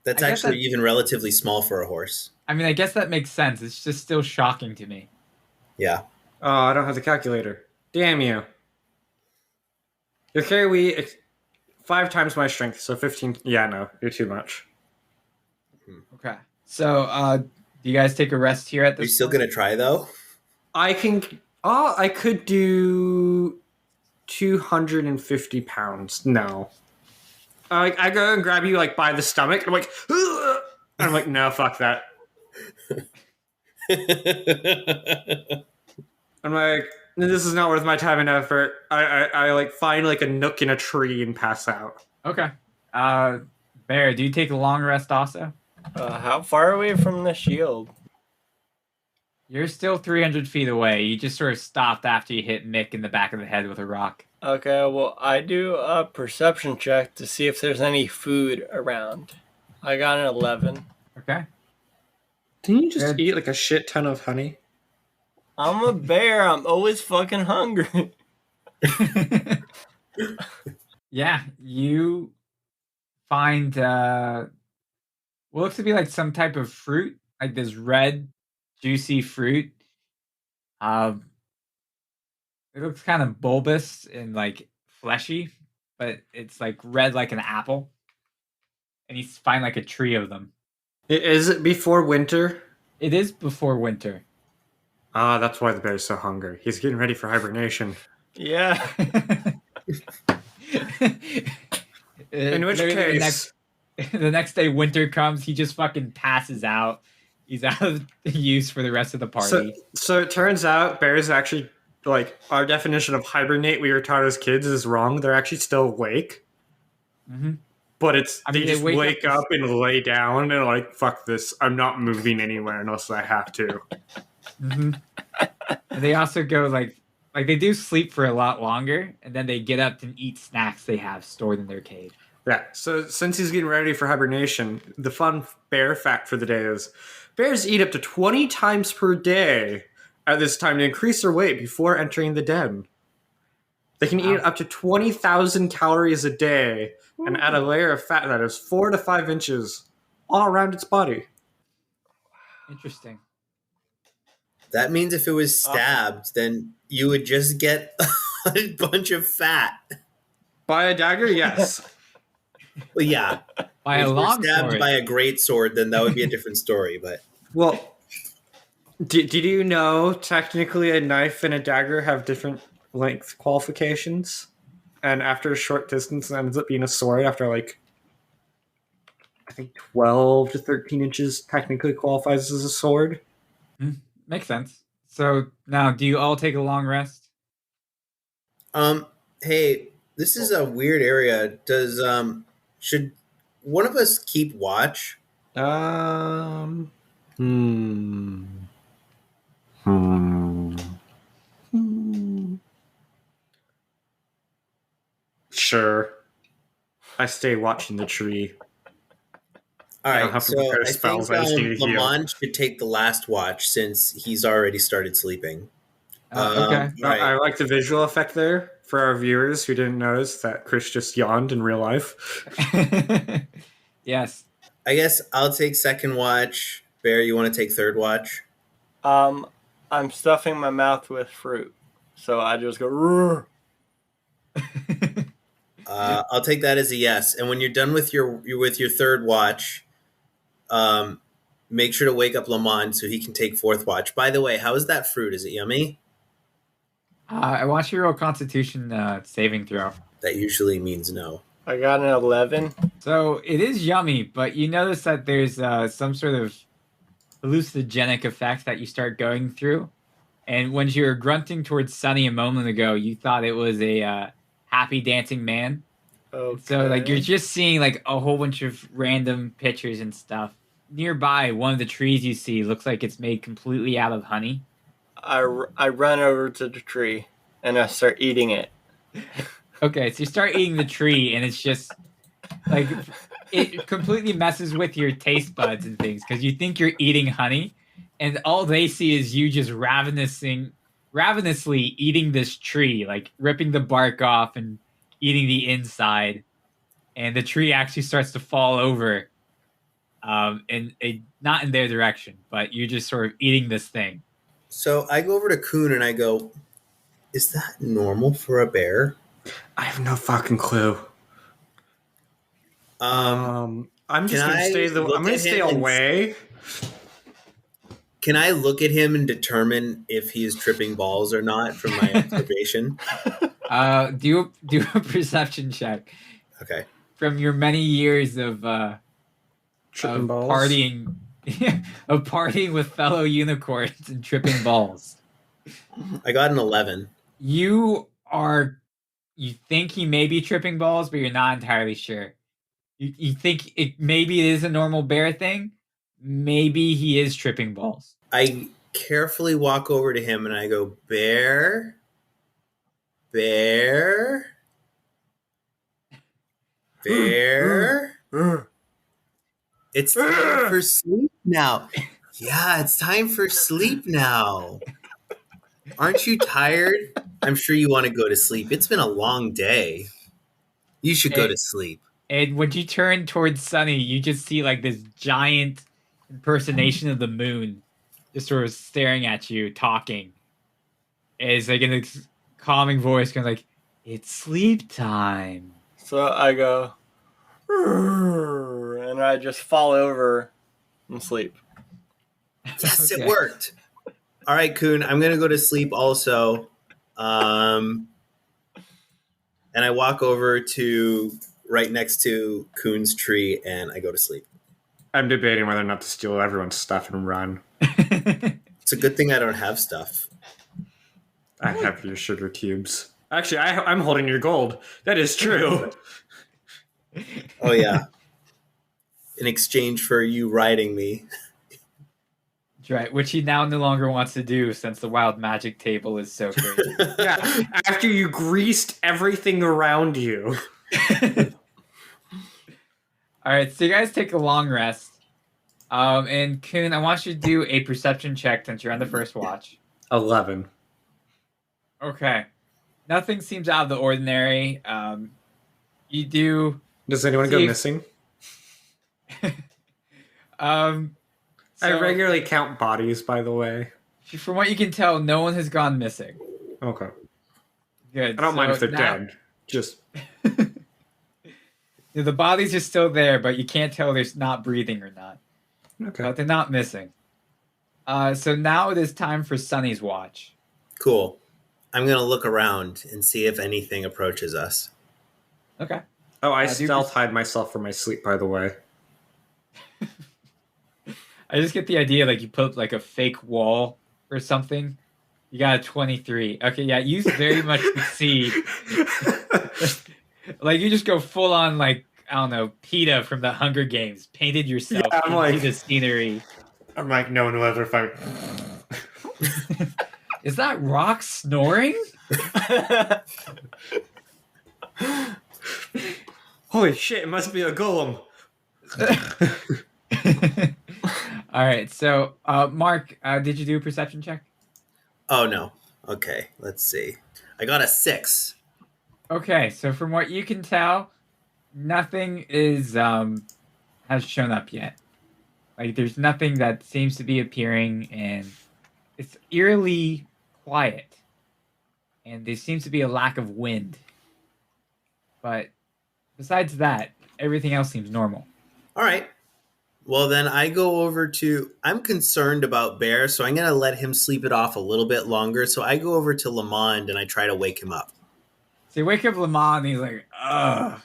Speaker 4: that's
Speaker 2: I guess
Speaker 4: actually
Speaker 2: that-
Speaker 4: even relatively small for a horse.
Speaker 2: I mean, I guess that makes sense. It's just still shocking to me.
Speaker 4: Yeah.
Speaker 5: Oh, I don't have the calculator. Damn you. Your carry weight 5 times my strength, so 15. Yeah, no, you're too much.
Speaker 2: Okay. So, do you guys take a rest here at
Speaker 4: Are you
Speaker 2: this
Speaker 4: still
Speaker 2: point?
Speaker 4: going to try, though?
Speaker 5: I can. Oh, I could do 250 pounds. No. I go and grab you like by the stomach. I'm like, ugh! And I'm like, no, fuck that. I'm like, this is not worth my time and effort. I like find like a nook in a tree and pass out.
Speaker 2: Okay. Bear, do you take a long rest also?
Speaker 3: How far away from the shield?
Speaker 2: You're still 300 feet away. You just sort of stopped after you hit Mick in the back of the head with a rock.
Speaker 3: Okay, well, I do a perception check to see if there's any food around. I got an 11.
Speaker 2: Okay.
Speaker 5: Didn't you just
Speaker 2: Good.
Speaker 5: eat like a shit ton of honey?
Speaker 3: I'm a bear. I'm always fucking hungry.
Speaker 2: Yeah, you find what looks to be like some type of fruit, like this red, juicy fruit. It looks kind of bulbous and like fleshy, but it's like red like an apple. And you find like a tree of them.
Speaker 5: Is it before winter?
Speaker 2: It is before winter.
Speaker 5: Ah, that's why the bear's so hungry. He's getting ready for hibernation.
Speaker 3: Yeah.
Speaker 5: In which
Speaker 2: Literally
Speaker 5: case,
Speaker 2: the next day winter comes, he just fucking passes out. He's out of use for the rest of the party.
Speaker 5: so it turns out bears actually, like, our definition of hibernate we were taught as kids is wrong. They're actually still awake,
Speaker 2: Mhm.
Speaker 5: but it's
Speaker 2: I
Speaker 5: they
Speaker 2: mean, they
Speaker 5: just
Speaker 2: wake
Speaker 5: wake
Speaker 2: up-
Speaker 5: up and lay down and like, fuck this. I'm not moving anywhere unless I have to.
Speaker 2: And they also go like they do sleep for a lot longer, and then they get up and eat snacks they have stored in their cave.
Speaker 5: Yeah, so since he's getting ready for hibernation, the fun bear fact for the day is bears eat up to 20 times per day at this time to increase their weight before entering the den. They can eat up to 20,000 calories a day and add a layer of fat that is 4 to 5 inches all around its body.
Speaker 2: Interesting.
Speaker 4: That means if it was stabbed, then you would just get a bunch of fat.
Speaker 5: By a dagger, yes.
Speaker 4: Well, yeah.
Speaker 2: By
Speaker 4: If
Speaker 2: a
Speaker 4: we're
Speaker 2: long
Speaker 4: stabbed
Speaker 2: sword.
Speaker 4: by a great sword, then that would be a different story. But
Speaker 5: Well, did you know technically a knife and a dagger have different length qualifications? And after a short distance, it ends up being a sword after like I think 12 to 13 inches technically qualifies as a sword.
Speaker 2: Makes sense. So now, do you all take a long rest?
Speaker 4: Hey, this is a weird area. Should one of us keep watch?
Speaker 5: Um. Hmm. Hmm. Hmm. Sure. I stay watching the tree.
Speaker 4: All
Speaker 5: I don't
Speaker 4: right,
Speaker 5: have to
Speaker 4: so
Speaker 5: prepare
Speaker 4: I think
Speaker 5: spells. I just need to heal.
Speaker 4: Lamont should take the last watch since he's already started sleeping.
Speaker 2: Okay.
Speaker 4: All right.
Speaker 5: I like the visual effect there for our viewers who didn't notice that Chris just yawned in real life.
Speaker 2: Yes.
Speaker 4: I guess I'll take second watch. Bear, you want to take third watch?
Speaker 3: I'm stuffing my mouth with fruit, so I just go. "Roar."
Speaker 4: I'll take that as a yes. And when you're done with your third watch, make sure to wake up Lamont so he can take fourth watch. By the way, how is that fruit? Is it yummy?
Speaker 2: I want you to roll Constitution saving throw.
Speaker 4: That usually means no.
Speaker 3: I got an 11.
Speaker 2: So it is yummy, but you notice that there's some sort of hallucinogenic effect that you start going through. And when you were grunting towards Sunny a moment ago, you thought it was a happy dancing man.
Speaker 3: Okay.
Speaker 2: So like you're just seeing like a whole bunch of random pictures and stuff. Nearby, one of the trees you see looks like it's made completely out of honey.
Speaker 3: I run over to the tree and I start eating it.
Speaker 2: Okay, so you start eating the tree, and it's just like it completely messes with your taste buds and things because you think you're eating honey, and all they see is you just ravenously eating this tree, like ripping the bark off and eating the inside, and the tree actually starts to fall over, and not in their direction, but you're just sort of eating this thing.
Speaker 4: So I go over to Coon and I go, "Is that normal for a bear?"
Speaker 5: I have no fucking clue. I'm just
Speaker 4: can
Speaker 5: gonna
Speaker 4: I
Speaker 5: stay.
Speaker 4: look
Speaker 5: I'm gonna
Speaker 4: at
Speaker 5: stay
Speaker 4: him and-
Speaker 5: away.
Speaker 4: Can I look at him and determine if he is tripping balls or not from my observation?
Speaker 2: Do a perception check
Speaker 4: Okay.
Speaker 2: from your many years of
Speaker 5: Tripping
Speaker 2: of
Speaker 5: balls.
Speaker 2: partying of partying with fellow unicorns and tripping balls.
Speaker 4: I got an 11.
Speaker 2: You think he may be tripping balls, but you're not entirely sure. You think maybe it is a normal bear thing. Maybe he is tripping balls.
Speaker 4: I carefully walk over to him and I go, "Bear? Bear? Bear? It's time for sleep now." Yeah, it's time for sleep now. Aren't you tired? I'm sure you want to go to sleep. It's been a long day. You should go to sleep.
Speaker 2: And when you turn towards Sunny, you just see like this giant impersonation of the moon just sort of staring at you, talking. It's like in a calming voice, kind of like, "It's sleep time."
Speaker 3: So I go, "Roar," and I just fall over and sleep.
Speaker 4: Yes,
Speaker 2: Okay.
Speaker 4: it worked. All right, Coon, I'm going to go to sleep also. And I walk over to right next to Coon's tree and I go to sleep.
Speaker 5: I'm debating whether or not to steal everyone's stuff and run.
Speaker 4: It's a good thing I don't have stuff.
Speaker 5: I have your sugar cubes. Actually, I'm holding your gold. That is true.
Speaker 4: Oh, yeah. In exchange for you riding me.
Speaker 2: Right, which he now no longer wants to do since the wild magic table is so crazy.
Speaker 5: Yeah, after you greased everything around you.
Speaker 2: All right, so you guys take a long rest. And Kuhn, I want you to do a perception check since you're on the first watch.
Speaker 5: 11.
Speaker 2: Okay. Nothing seems out of the ordinary. You do.
Speaker 5: Does anyone go
Speaker 2: See-
Speaker 5: missing?
Speaker 2: So,
Speaker 5: I regularly count bodies, by the way.
Speaker 2: from what you can tell, no one has gone missing.
Speaker 5: Okay.
Speaker 2: Good.
Speaker 5: I don't mind
Speaker 2: So
Speaker 5: if they're
Speaker 2: now-
Speaker 5: dead. Just
Speaker 2: The bodies are still there, but you can't tell they're not breathing or not.
Speaker 5: okay.
Speaker 2: But they're not missing. So now it is time for Sunny's watch.
Speaker 4: Cool. I'm going to look around and see if anything approaches us.
Speaker 2: Okay.
Speaker 5: Oh, I
Speaker 2: do
Speaker 5: stealth hide myself from my sleep, by the way.
Speaker 2: I just get the idea like you put like a fake wall or something. You got a 23. Okay, yeah, you very much succeed. Like you just go full on like I don't know, PETA from the Hunger Games, painted yourself
Speaker 5: Yeah, I'm
Speaker 2: into
Speaker 5: like-
Speaker 2: the scenery.
Speaker 5: I'm like, no one will ever find.
Speaker 2: Is that Rock snoring?
Speaker 5: Holy shit! It must be a golem.
Speaker 2: All right, so Mark, did you do a perception check?
Speaker 4: Oh no. Okay, let's see. I got a 6.
Speaker 2: Okay, so from what you can tell, nothing is has shown up yet. Like there's nothing that seems to be appearing, and it's eerily quiet. And there seems to be a lack of wind. But besides that, everything else seems normal.
Speaker 4: All right. Well, then I go over to. I'm concerned about Bear, so I'm going to let him sleep it off a little bit longer. So I go over to Lamond and I try to wake him up.
Speaker 2: So you wake up Lamont and he's like, ugh.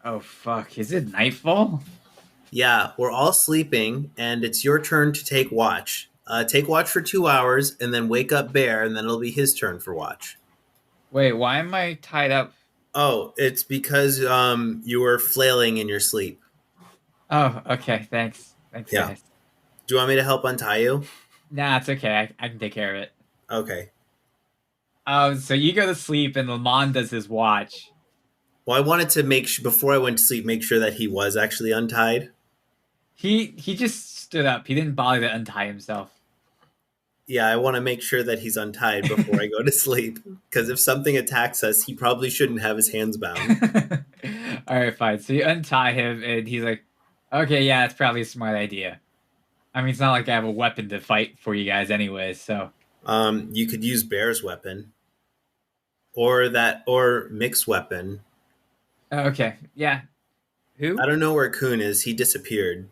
Speaker 2: Oh, fuck. Is it nightfall?
Speaker 4: Yeah, we're all sleeping, and it's your turn to take watch. Take watch for 2 hours, and then wake up Bear, and then it'll be his turn for watch.
Speaker 2: Wait, why am I tied up?
Speaker 4: Oh, it's because you were flailing in your sleep.
Speaker 2: Oh, okay. Thanks. Thanks,
Speaker 4: Yeah.
Speaker 2: guys.
Speaker 4: Do you want me to help untie you?
Speaker 2: Nah, it's okay. I can take care of it.
Speaker 4: Okay.
Speaker 2: So you go to sleep and Lamont does his watch.
Speaker 4: Well, I wanted to before I went to sleep, make sure that he was actually untied.
Speaker 2: He just stood up. He didn't bother to untie himself.
Speaker 4: Yeah, I want to make sure that he's untied before I go to sleep. Because if something attacks us, he probably shouldn't have his hands bound.
Speaker 2: All right, fine. So you untie him, and he's like, "Okay, yeah, it's probably a smart idea." I mean, it's not like I have a weapon to fight for you guys, anyways. So
Speaker 4: You could use Bear's weapon, or Mick's weapon.
Speaker 2: okay, yeah. Who?
Speaker 4: I don't know where Kuhn is. He disappeared.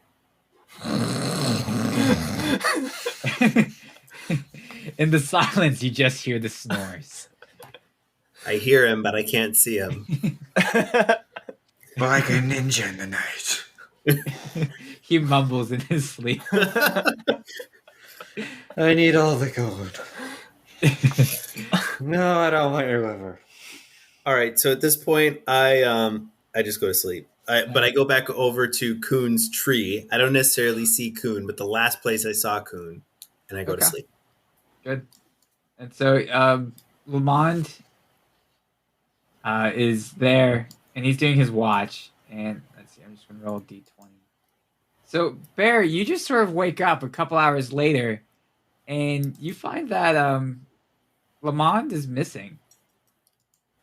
Speaker 2: In the silence, you just hear the snores.
Speaker 4: I hear him, but I can't see him.
Speaker 5: Like a ninja in the night.
Speaker 2: He mumbles in his sleep.
Speaker 5: I need all the gold. No, I don't want your liver.
Speaker 4: All right, so at this point, I just go to sleep. But I go back over to Kuhn's tree. I don't necessarily see Kuhn, but the last place I saw Kuhn, and I go to
Speaker 2: Okay.
Speaker 4: sleep.
Speaker 2: Good. And so Lamond is there, and he's doing his watch. And let's see, I'm just going to roll a d20. So, Bear, you just sort of wake up a couple hours later, and you find that Lamond is missing.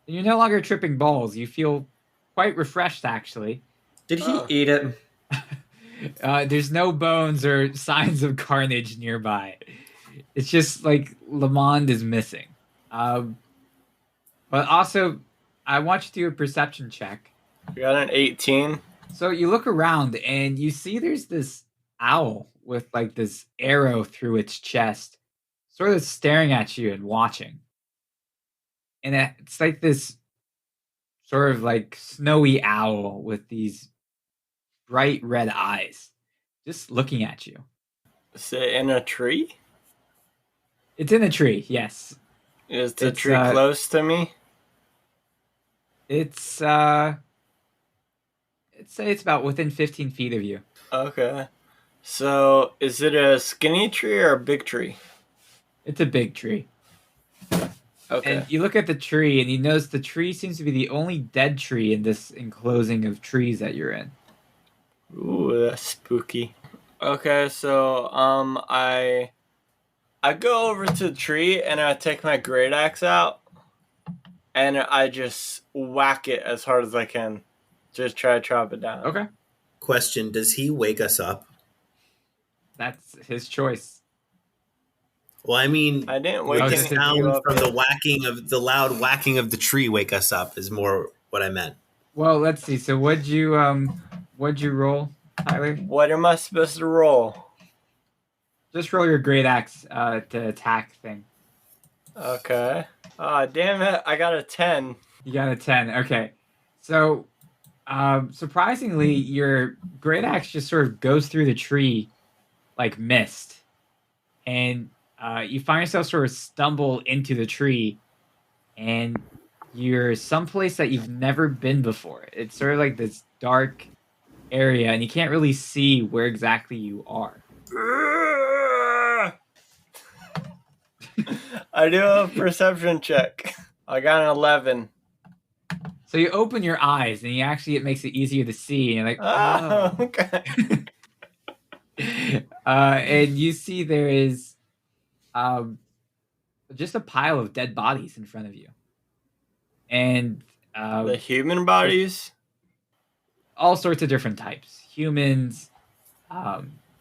Speaker 2: And you're no longer tripping balls. You feel quite refreshed, actually.
Speaker 5: Did he eat it?
Speaker 2: There's no bones or signs of carnage nearby. It's just like Lamond is missing. But also, I want you to do a perception check.
Speaker 3: You got an 18.
Speaker 2: So you look around and you see there's this owl with like this arrow through its chest, sort of staring at you and watching. And it's like this sort of like snowy owl with these bright red eyes, just looking at you.
Speaker 3: Is it in a tree?
Speaker 2: It's in a tree, yes.
Speaker 3: Is the
Speaker 2: It's,
Speaker 3: tree close to me?
Speaker 2: It's I'd say it's about within 15 feet of you.
Speaker 3: Okay. So, is it a skinny tree or a big tree?
Speaker 2: It's a big tree.
Speaker 3: Okay.
Speaker 2: And you look at the tree and you notice the tree seems to be the only dead tree in this enclosing of trees that you're in.
Speaker 3: Ooh, that's spooky. Okay, so I go over to the tree and I take my great axe out and I just whack it as hard as I can. Just try to chop it down.
Speaker 2: Okay.
Speaker 4: Question: does he wake us up?
Speaker 2: That's his choice.
Speaker 4: Well, I mean,
Speaker 3: I didn't wake
Speaker 2: Oh,
Speaker 4: the
Speaker 2: just
Speaker 3: anything
Speaker 4: sound
Speaker 3: up
Speaker 4: from
Speaker 3: yet.
Speaker 4: the loud whacking of the tree wake us up is more what I meant.
Speaker 2: Well, let's see. So what'd you roll, Tyler?
Speaker 3: What am I supposed to roll?
Speaker 2: Just roll your great axe to attack thing.
Speaker 3: Okay. Ah, damn it! I got a 10.
Speaker 2: You got a 10. Okay. So Surprisingly, your great axe just sort of goes through the tree like mist, and you find yourself sort of stumble into the tree, and you're someplace that you've never been before. It's sort of like this dark area, and you can't really see where exactly you are.
Speaker 3: I do a perception check. I got an 11.
Speaker 2: So you open your eyes, and it makes it easier to see, and you're like,
Speaker 3: Oh,
Speaker 2: oh.
Speaker 3: okay.
Speaker 2: And you see there is just a pile of dead bodies in front of you. And
Speaker 3: The human bodies?
Speaker 2: all sorts of different types. Humans,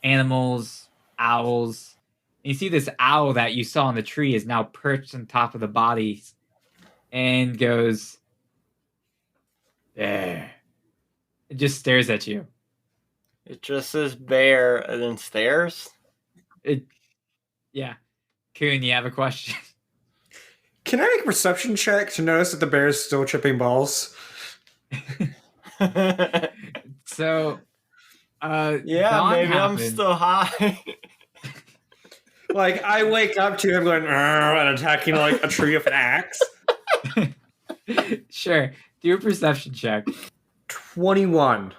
Speaker 2: animals, owls. And you see this owl that you saw in the tree is now perched on top of the bodies and goes, there. It just stares at you.
Speaker 3: It just says bear and then stares?
Speaker 2: Yeah. Coon, you have a question?
Speaker 5: Can I make a perception check to notice that the bear is still tripping balls?
Speaker 2: So,
Speaker 3: Yeah,
Speaker 2: dawn
Speaker 3: maybe I'm
Speaker 2: happened.
Speaker 3: still high.
Speaker 5: Like, I wake up to him going, "Arr," and attacking like a tree with an axe.
Speaker 2: Sure. Do a perception check.
Speaker 5: 21.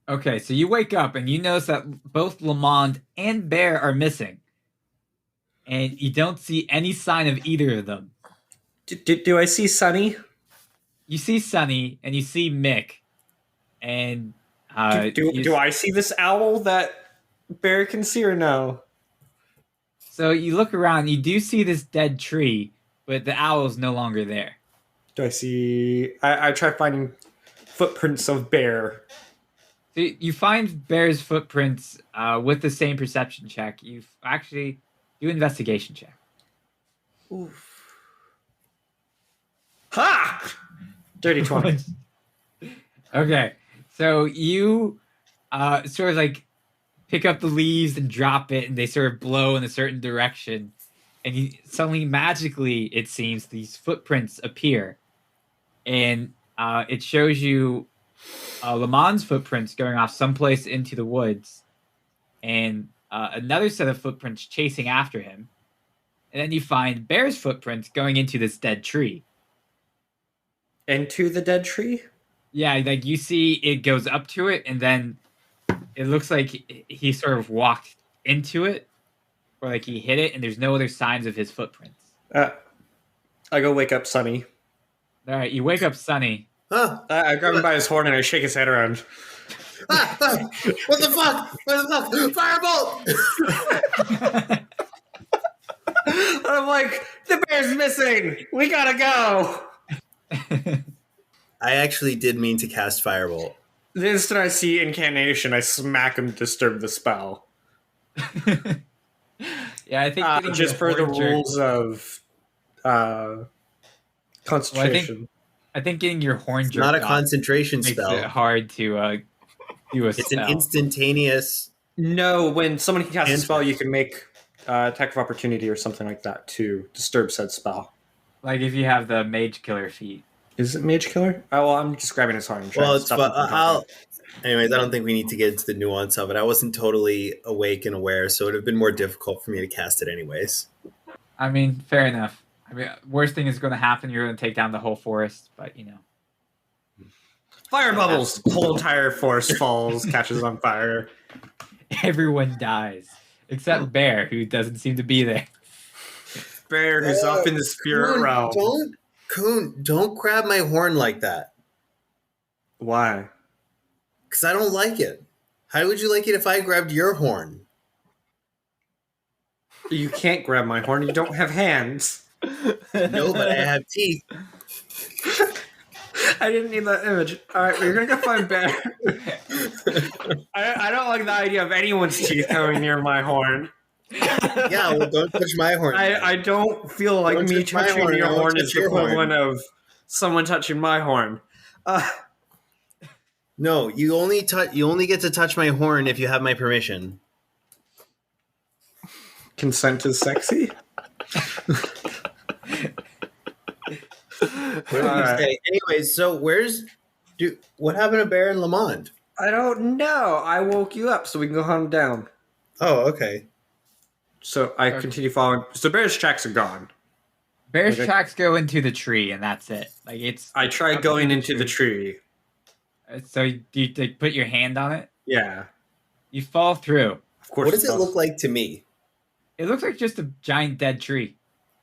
Speaker 2: Okay, so you wake up and you notice that both Lamond and Bear are missing. And you don't see any sign of either of them.
Speaker 5: Do I see Sunny?
Speaker 2: You see Sunny and you see Mick. And
Speaker 5: Do I see this owl that Bear can see or no?
Speaker 2: So you look around, you do see this dead tree, but the owl is no longer there.
Speaker 5: Do I see... I try finding footprints of Bear.
Speaker 2: So you find Bear's footprints with the same perception check. You actually do investigation check.
Speaker 5: Oof. Ha! Dirty 20.
Speaker 2: Okay, so you sort of like pick up the leaves and drop it, and they sort of blow in a certain direction. And you, suddenly, magically, it seems, these footprints appear. And it shows you Lamont's footprints going off someplace into the woods. And another set of footprints chasing after him. And then you find Bear's footprints going into this dead tree.
Speaker 5: Into the dead tree?
Speaker 2: Yeah, like you see it goes up to it, and then it looks like he sort of walked into it, or like he hit it, and there's no other signs of his footprints.
Speaker 5: I go wake up Sunny.
Speaker 2: All right, you wake up Sunny.
Speaker 4: Huh?
Speaker 5: I grab him by his horn and I shake his head around.
Speaker 4: What the fuck? What the fuck? Firebolt!
Speaker 5: I'm like, the bear's missing! We gotta go!
Speaker 4: I actually did mean to cast Firebolt.
Speaker 5: The instant I see incantation, I smack him to disturb the spell.
Speaker 2: Yeah, I think getting
Speaker 5: Just
Speaker 2: your
Speaker 5: for the
Speaker 2: horn jerk-
Speaker 5: rules of concentration.
Speaker 2: I think getting your horn
Speaker 4: It's not a
Speaker 2: jerked off
Speaker 4: concentration
Speaker 2: makes
Speaker 4: spell.
Speaker 2: it hard to do a
Speaker 4: It's
Speaker 2: spell.
Speaker 4: an instantaneous.
Speaker 5: No, when someone can cast a
Speaker 4: Answer.
Speaker 5: spell, you can make attack of opportunity or something like that to disturb said spell.
Speaker 2: Like if you have the mage killer feat.
Speaker 5: Is it Mage Killer? Oh, well, I'm just grabbing his horn. And trying
Speaker 4: Well,
Speaker 5: to
Speaker 4: it's
Speaker 5: stop
Speaker 4: fun.
Speaker 5: him from talking.
Speaker 4: Anyways, I don't think we need to get into the nuance of it. I wasn't totally awake and aware, so it would have been more difficult for me to cast it anyways.
Speaker 2: I mean, fair enough. I mean, worst thing is going to happen. You're going to take down the whole forest, but you know.
Speaker 5: Fire bubbles! Whole entire forest falls, catches on fire.
Speaker 2: Everyone dies except Bear, who doesn't seem to be there.
Speaker 5: Bear, who's up in the spirit realm.
Speaker 4: Don't grab my horn like that.
Speaker 5: Why?
Speaker 4: Because I don't like it. How would you like it if I grabbed your horn?
Speaker 5: You can't grab my horn. You don't have hands.
Speaker 4: No, but I have teeth.
Speaker 5: I didn't need that image. All right, we're gonna go find Bear. I don't like the idea of anyone's teeth coming near my horn.
Speaker 4: Yeah, well, don't touch my horn.
Speaker 5: I don't feel like
Speaker 4: Don't
Speaker 5: me
Speaker 4: touch my
Speaker 5: touching
Speaker 4: horn,
Speaker 5: your
Speaker 4: I won't
Speaker 5: horn
Speaker 4: touch
Speaker 5: is the
Speaker 4: your horn.
Speaker 5: equivalent of someone touching my horn.
Speaker 4: No, you only get to touch my horn if you have my permission.
Speaker 5: Consent is sexy.
Speaker 4: What did you say? Anyways, so where's Dude, what happened to Bear and Lamont?
Speaker 5: I don't know. I woke you up so we can go hunt him down.
Speaker 4: Oh, okay.
Speaker 5: So I continue following. So Bear's tracks are gone.
Speaker 2: Bear's
Speaker 5: Okay.
Speaker 2: tracks go into the tree, and that's it. Like it's.
Speaker 5: I tried
Speaker 2: up
Speaker 5: going
Speaker 2: to
Speaker 5: into the tree.
Speaker 2: So you like, put your hand on it.
Speaker 5: Yeah.
Speaker 2: You fall through.
Speaker 5: Of course.
Speaker 4: What does it look like to me?
Speaker 2: It looks like just a giant dead tree.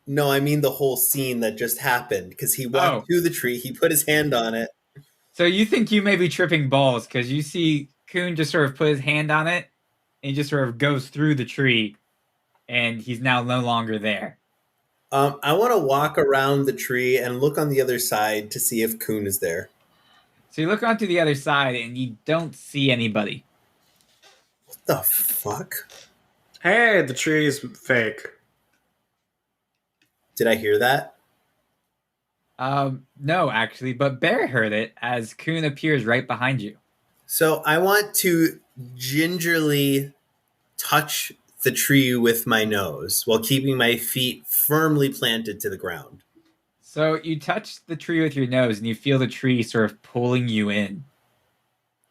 Speaker 4: No, I mean the whole scene that just happened because he walked
Speaker 2: Oh.
Speaker 4: to the tree, he put his hand on it.
Speaker 2: So you think you may be tripping balls because you see Coon just sort of put his hand on it, and he just sort of goes through the tree, and he's now no longer there.
Speaker 4: I want to walk around the tree and look on the other side to see if Coon is there.
Speaker 2: So you look onto the other side, and you don't see anybody.
Speaker 4: What the fuck?
Speaker 5: Hey, the tree is fake.
Speaker 4: Did I hear that?
Speaker 2: No, actually, but Bear heard it as Coon appears right behind you.
Speaker 4: So I want to gingerly touch the tree with my nose while keeping my feet firmly planted to the ground.
Speaker 2: So you touch the tree with your nose, and you feel the tree sort of pulling you in.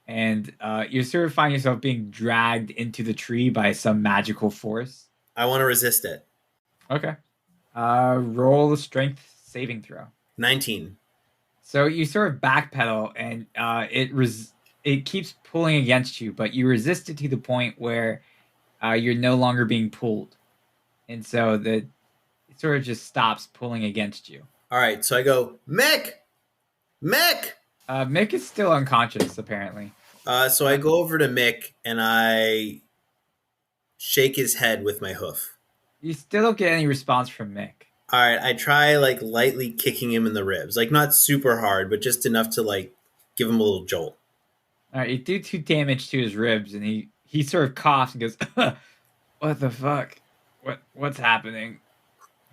Speaker 2: And you sort of find yourself being dragged into the tree by some magical force.
Speaker 4: I want to resist it.
Speaker 2: Okay. Roll a strength saving throw.
Speaker 4: 19.
Speaker 2: So you sort of backpedal, and it keeps pulling against you, but you resist it to the point where you're no longer being pulled, and so it sort of just stops pulling against you.
Speaker 4: All right, so I go, Mick! Mick!
Speaker 2: Mick is still unconscious, apparently.
Speaker 4: So I go over to Mick and I shake his head with my hoof.
Speaker 2: You still don't get any response from Mick.
Speaker 4: All right, I try like lightly kicking him in the ribs, like not super hard, but just enough to like give him a little jolt.
Speaker 2: All right, you do 2 damage to his ribs, and he sort of coughs and goes, "What the fuck? What's happening?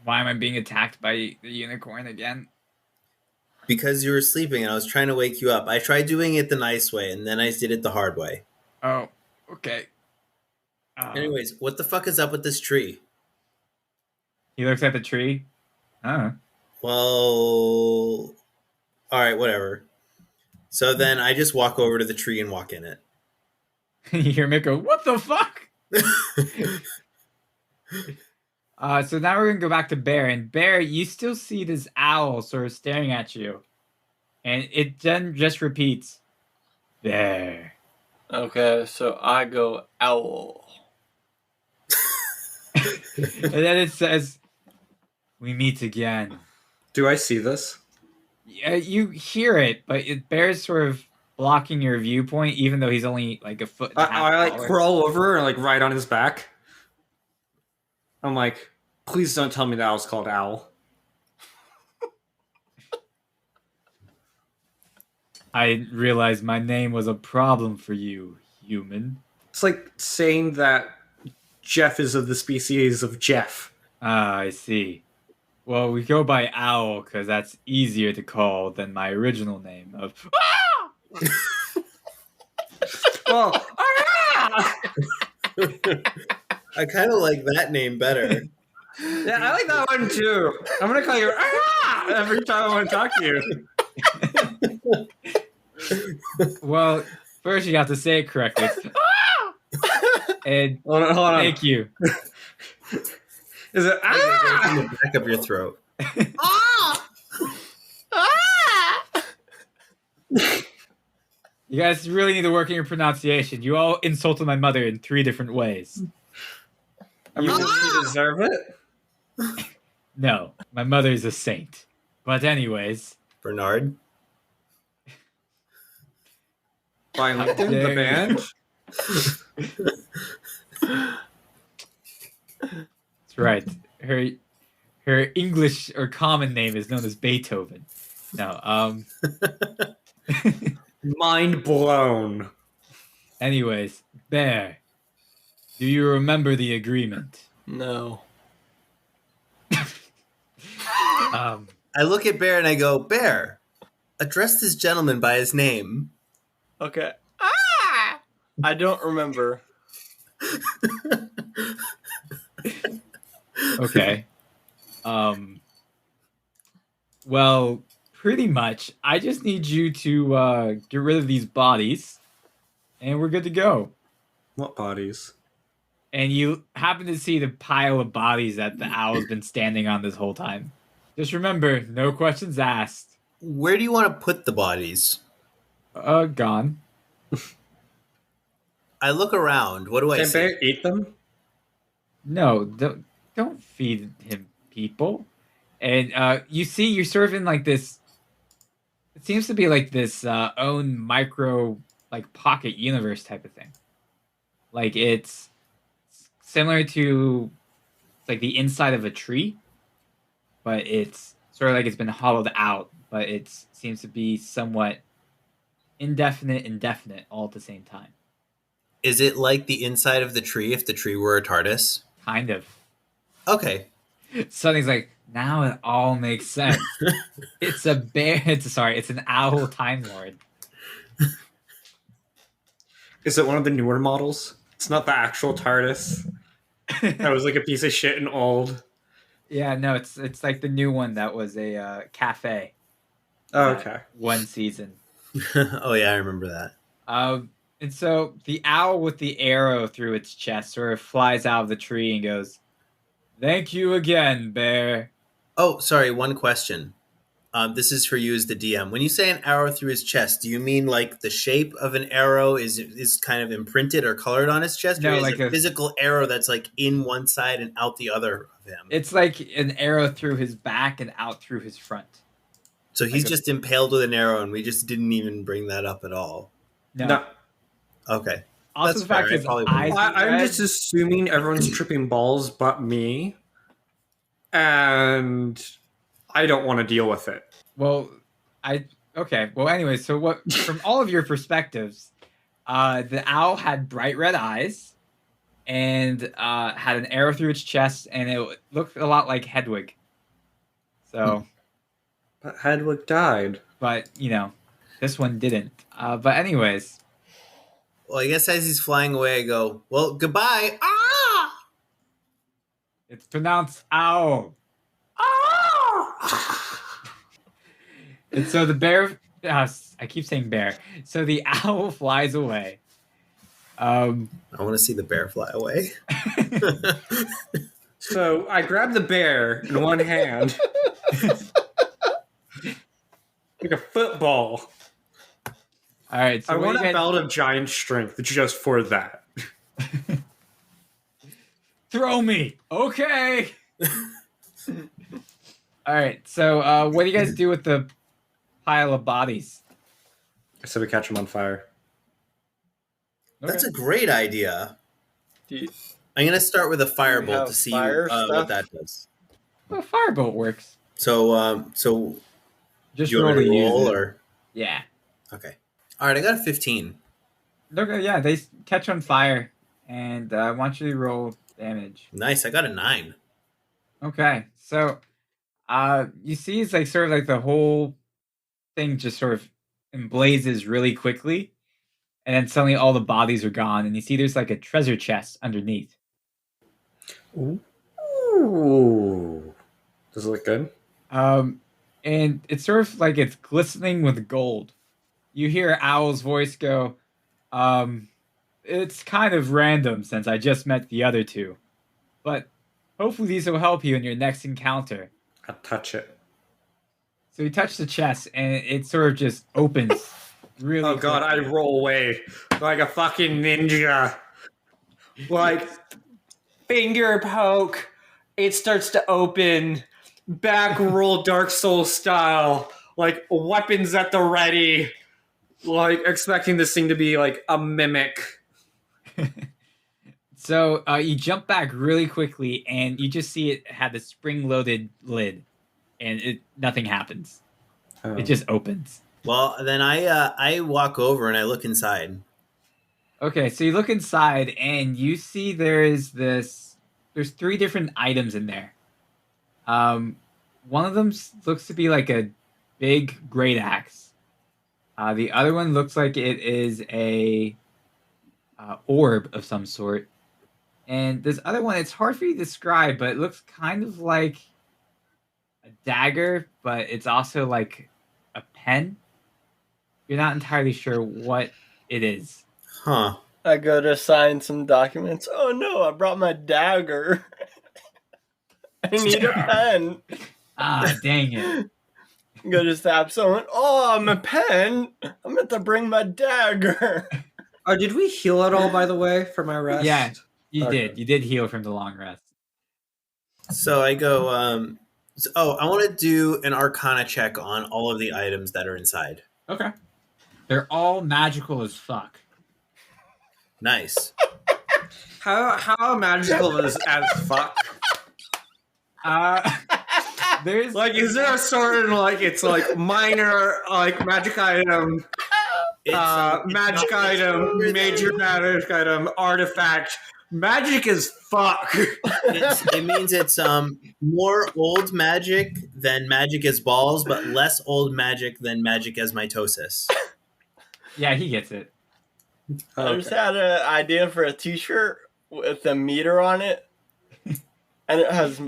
Speaker 2: Why am I being attacked by the unicorn again?"
Speaker 4: Because you were sleeping and I was trying to wake you up. I tried doing it the nice way and then I did it the hard way.
Speaker 2: Oh, okay.
Speaker 4: Anyways, what the fuck is up with this tree?
Speaker 2: He looks at the tree.
Speaker 4: Well, all right, whatever. So then I just walk over to the tree and walk in it.
Speaker 2: You hear Mick go, "What the fuck?" So now we're gonna go back to Bear, and Bear, you still see this owl sort of staring at you, and it then just repeats, "Bear."
Speaker 3: Okay, so I go owl.
Speaker 2: And then it says, "We meet again."
Speaker 5: Do I see this?
Speaker 2: Yeah, you hear it, but Bear's sort of blocking your viewpoint, even though he's only like a foot. And a half
Speaker 5: I like
Speaker 2: taller.
Speaker 5: crawl over and like right on his back. I'm like, please don't tell me that was called Owl.
Speaker 2: I didn't realize my name was a problem for you, human.
Speaker 5: It's like saying that Jeff is of the species of Jeff.
Speaker 2: Ah, I see. Well, we go by Owl because that's easier to call than my original name of.
Speaker 5: Well,
Speaker 4: I kind of like that name better.
Speaker 5: yeah, I like that one too. I'm gonna call you every time I want to talk to you.
Speaker 2: Well, first you have to say it correctly. And
Speaker 5: Hold on.
Speaker 2: thank you.
Speaker 5: Is it
Speaker 4: In the back of your throat.
Speaker 2: You guys really need to work on your pronunciation. You all insulted my mother in 3 different ways.
Speaker 5: I mean, does she deserve it?
Speaker 2: No, my mother is a saint. But anyways,
Speaker 4: Bernard.
Speaker 5: By LinkedIn, the band.
Speaker 2: that's right. Her English or common name is known as Beethoven. No,
Speaker 5: Mind blown.
Speaker 2: anyways, Bear, do you remember the agreement?
Speaker 3: No.
Speaker 4: I look at Bear and I go, Bear, address this gentleman by his name.
Speaker 3: Okay. I don't remember.
Speaker 2: Okay. Well, Pretty much. I just need you to get rid of these bodies, and we're good to go.
Speaker 5: What bodies?
Speaker 2: And you happen to see the pile of bodies that the owl's been standing on this whole time. Just remember, no questions asked.
Speaker 4: Where do you want to put the bodies?
Speaker 2: Gone.
Speaker 4: I look around. What do I
Speaker 5: Can
Speaker 4: see?
Speaker 5: Bear eat them?
Speaker 2: No, don't feed him people. And you see, you're sort of in like this. It seems to be like this own micro, like pocket universe type of thing. Like it's similar to like the inside of a tree, but it's sort of like it's been hollowed out. But it seems to be somewhat indefinite all at the same time.
Speaker 4: Is it like the inside of the tree if the tree were a TARDIS?
Speaker 2: Kind of.
Speaker 4: Okay.
Speaker 2: Sonny's like, now it all makes sense. It's a bear. It's an owl time lord.
Speaker 5: Is it one of the newer models? It's not the actual TARDIS. That was like a piece of shit and old.
Speaker 2: Yeah, no, it's like the new one that was a cafe.
Speaker 5: Oh, okay.
Speaker 2: One season.
Speaker 4: Oh yeah, I remember that.
Speaker 2: And so the owl with the arrow through its chest sort of flies out of the tree and goes, "Thank you again, bear."
Speaker 4: Oh, sorry. One question. This is for you as the DM. When you say an arrow through his chest, do you mean like the shape of an arrow is kind of imprinted or colored on his chest, or
Speaker 2: No,
Speaker 4: is
Speaker 2: like
Speaker 4: it a
Speaker 2: a
Speaker 4: physical arrow that's like in one side and out the other of him?
Speaker 2: It's like an arrow through his back and out through his front.
Speaker 4: So he's
Speaker 2: like a-
Speaker 4: just impaled with an arrow, and we just didn't even bring that up at all.
Speaker 2: No.
Speaker 4: Okay.
Speaker 2: Also,
Speaker 4: That's
Speaker 2: the fact
Speaker 4: fair. I
Speaker 2: his
Speaker 4: probably
Speaker 2: eyes
Speaker 4: wouldn't.
Speaker 2: are
Speaker 5: I'm
Speaker 2: red.
Speaker 5: just assuming everyone's tripping balls but me. And I don't want to deal with it.
Speaker 2: Well, okay. Well, anyway, so what? From all of your perspectives, the owl had bright red eyes, and had an arrow through its chest, and it looked a lot like Hedwig. So,
Speaker 5: But Hedwig died.
Speaker 2: but this one didn't. But anyways,
Speaker 4: Well, I guess as he's flying away, I go, well, goodbye. Ah!
Speaker 2: it's pronounced owl. And so the bear. I keep saying bear. So the owl flies away.
Speaker 4: I want to see the bear fly away.
Speaker 5: So I grabbed the bear in one hand. Like a football.
Speaker 2: All right. So
Speaker 5: I
Speaker 2: what
Speaker 5: want
Speaker 2: do
Speaker 5: a
Speaker 2: you guys-
Speaker 5: belt of giant strength just for that.
Speaker 2: Throw me. Okay. All right. So what do you guys do with the pile of bodies?
Speaker 5: So we catch him on fire.
Speaker 4: That's a great idea.
Speaker 3: Do you-
Speaker 4: I'm going to start with a
Speaker 3: have
Speaker 4: firebolt to see
Speaker 3: fire
Speaker 4: what
Speaker 3: stuff?
Speaker 4: that does.
Speaker 2: Well, firebolt works.
Speaker 4: So
Speaker 2: Just
Speaker 4: you
Speaker 2: roll
Speaker 4: want
Speaker 2: to
Speaker 4: me to
Speaker 2: use
Speaker 4: roll
Speaker 2: it.
Speaker 4: or?
Speaker 2: Yeah.
Speaker 4: Okay. All right, I got a 15.
Speaker 2: Yeah, they catch on fire, and I want you to roll damage.
Speaker 4: Nice, I got a 9.
Speaker 2: Okay, so you see, it's like sort of like the whole thing just sort of emblazes really quickly, and then suddenly all the bodies are gone, and you see there's like a treasure chest underneath.
Speaker 5: Ooh. Does it look good?
Speaker 2: And it's sort of like it's glistening with gold. You hear Owl's voice go, it's kind of random since I just met the other two, but hopefully these will help you in your next encounter.
Speaker 5: I'll touch it.
Speaker 2: So you touch the chest, and it sort of just opens really
Speaker 5: Oh god, I
Speaker 2: quickly.
Speaker 5: roll away like a fucking ninja. Like, finger poke. It starts to open. Back roll Dark Souls style. Like, weapons at the ready. Like, expecting this thing to be like a mimic.
Speaker 2: So you jump back really quickly, and you just see it had the spring-loaded lid, and nothing happens. It just opens.
Speaker 4: Well, then I walk over and I look inside.
Speaker 2: Okay, so you look inside, and you see there's 3 different items in there. One of them looks to be like a big great axe. The other one looks like it is a orb of some sort. And this other one, it's hard for you to describe, but it looks kind of like a dagger, but it's also like a pen. You're not entirely sure what it is.
Speaker 4: Huh.
Speaker 3: I go to sign some documents. Oh no, I brought my dagger. I need a pen.
Speaker 2: Ah, dang it.
Speaker 3: Go to stab someone. Oh, I'm a pen. I meant to bring my dagger.
Speaker 5: Oh, did we heal at all, by the way, for my rest?
Speaker 2: Yeah, you
Speaker 5: Okay.
Speaker 2: did. You did heal from the long rest.
Speaker 4: So I go, I want to do an Arcana check on all of the items that are inside.
Speaker 2: Okay. They're all magical as fuck.
Speaker 4: Nice.
Speaker 5: How magical is as fuck?
Speaker 2: There's
Speaker 5: Like, is there a sort of like it's like minor like magic item, magic item, major magic item, artifact? Magic as fuck.
Speaker 4: It means it's more old magic than magic as balls, but less old magic than magic as mitosis.
Speaker 2: Yeah, he gets it.
Speaker 3: I just had an idea for a T-shirt with a meter on it, and it has.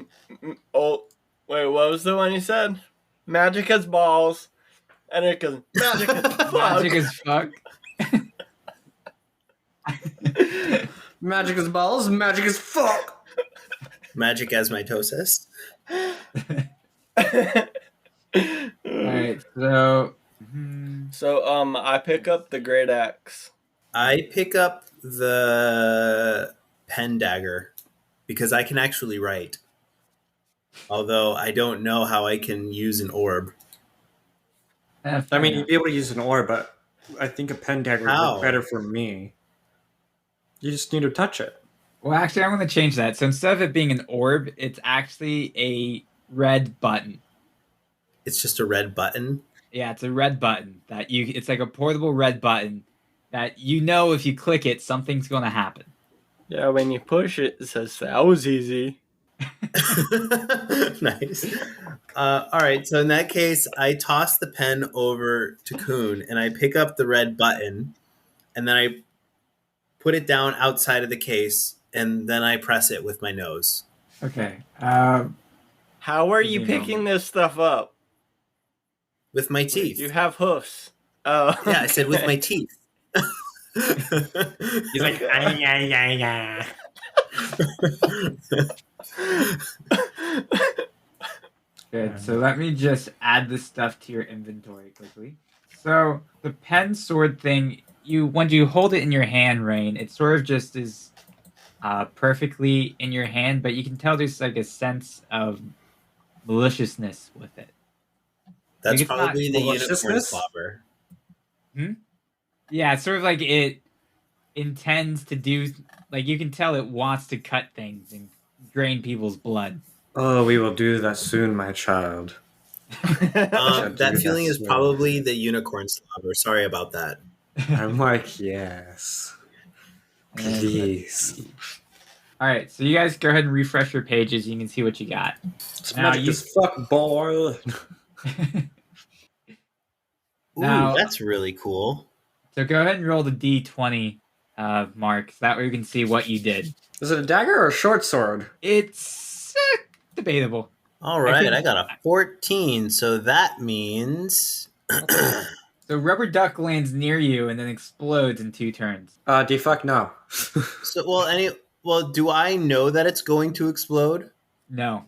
Speaker 3: Oh, wait, what was the one you said? Magic as balls, and it goes magic as fuck.
Speaker 2: Magic as fuck.
Speaker 5: Magic as balls, magic as fuck.
Speaker 4: Magic as mitosis.
Speaker 2: Alright, so
Speaker 3: So I pick up the great axe.
Speaker 4: I pick up the pen dagger because I can actually write. Although I don't know how I can use an orb.
Speaker 5: I mean, you'd be able to use an orb, but I think a pen dagger would
Speaker 4: How?
Speaker 5: work better for me. You just need to touch it.
Speaker 2: well, actually, I'm going to change that. So instead of it being an orb, it's actually a red button.
Speaker 4: It's just a red button.
Speaker 2: Yeah, it's a red button that you. It's like a portable red button that you know if you click it, something's going to happen.
Speaker 3: Yeah, when you push it, it says that was easy.
Speaker 4: Nice. All right. So in that case, I toss the pen over to Kuhn and I pick up the red button and then I put it down outside of the case and then I press it with my nose.
Speaker 2: Okay.
Speaker 3: How are
Speaker 2: Give
Speaker 3: you
Speaker 2: me a
Speaker 3: picking this stuff up?
Speaker 4: With my teeth.
Speaker 3: You have hoofs. Oh,
Speaker 4: Yeah, I said with my teeth.
Speaker 5: He's like, ay, ay, ay, ay.
Speaker 2: Good. So let me just add this stuff to your inventory quickly. So the pen sword thing, when you hold it in your hand, Rain, it sort of just is perfectly in your hand, but you can tell there's like a sense of maliciousness with it.
Speaker 4: That's
Speaker 2: Like, it's not
Speaker 4: probably the unicorn
Speaker 5: maliciousness?
Speaker 4: slobber.
Speaker 2: Yeah, it's sort of like it intends to do, like you can tell it wants to cut things and drain people's blood.
Speaker 5: Oh, we will do that soon, my child.
Speaker 4: That feeling is
Speaker 5: That's
Speaker 4: probably the unicorn slobber. Sorry about that.
Speaker 5: I'm like, yes. Please.
Speaker 2: All right, so you guys go ahead and refresh your pages. You can see what you got.
Speaker 5: It's
Speaker 2: Now
Speaker 5: magic
Speaker 2: you-
Speaker 5: as fuck, boy.
Speaker 4: Ooh,
Speaker 2: Now-
Speaker 4: that's really cool.
Speaker 2: So go ahead and roll the D20 mark. So that way we can see what you did.
Speaker 5: Is it a dagger or a short sword?
Speaker 2: It's debatable.
Speaker 4: All right,
Speaker 2: couldn't-
Speaker 4: I got a 14, so that means
Speaker 2: So rubber duck lands near you and then explodes in 2 turns.
Speaker 5: Defuck, no.
Speaker 4: do I know that it's going to explode?
Speaker 2: No.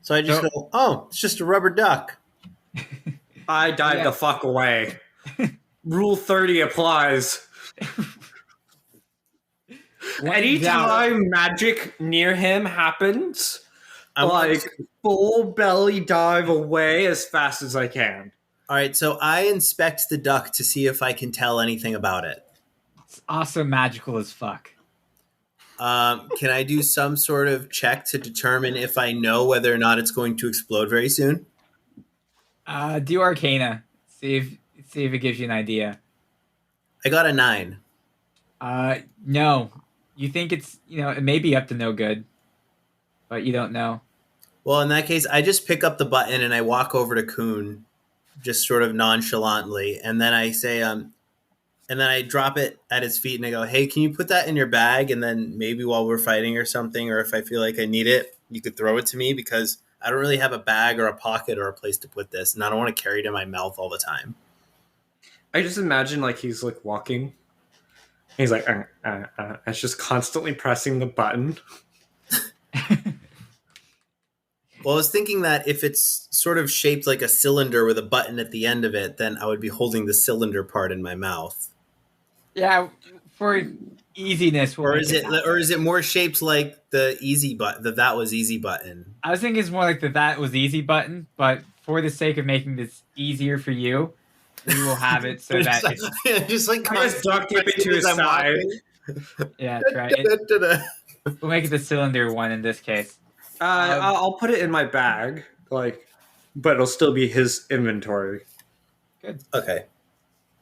Speaker 4: So I just
Speaker 2: No.
Speaker 4: go, oh, it's just a rubber duck.
Speaker 5: I dive
Speaker 2: Yeah.
Speaker 5: the fuck away. Rule 30 applies. Anytime magic near him happens,
Speaker 4: I want
Speaker 5: like full belly dive away as fast as I can.
Speaker 4: All right, so I inspect the duck to see if I can tell anything about it.
Speaker 2: It's also magical as fuck.
Speaker 4: Can I do some sort of check to determine if I know whether or not it's going to explode very soon?
Speaker 2: Do Arcana. See if it gives you an idea.
Speaker 4: I got a 9.
Speaker 2: No. You think it's, it may be up to no good, but you don't know.
Speaker 4: Well, in that case, I just pick up the button and I walk over to Kuhn, just sort of nonchalantly, and then I say, and then I drop it at his feet and I go, "Hey, can you put that in your bag? And then maybe while we're fighting or something, or if I feel like I need it, you could throw it to me because I don't really have a bag or a pocket or a place to put this, and I don't want to carry it in my mouth all the time.
Speaker 5: I just imagine like he's like walking. He's like, it's just constantly pressing the button.
Speaker 4: Well, I was thinking that if it's sort of shaped like a cylinder with a button at the end of it, then I would be holding the cylinder part in my mouth.
Speaker 2: Yeah, for easiness.
Speaker 4: Or is it more shaped like the easy button, the that was easy button?
Speaker 2: I was thinking it's more like the that was easy button, but for the sake of making this easier for you, we will have it so that it's,
Speaker 4: just like
Speaker 5: I just duct tape it to his side.
Speaker 2: yeah, try it. We'll make it the cylinder one in this case.
Speaker 5: I'll put it in my bag, like, but it'll still be his inventory.
Speaker 2: Good.
Speaker 4: Okay.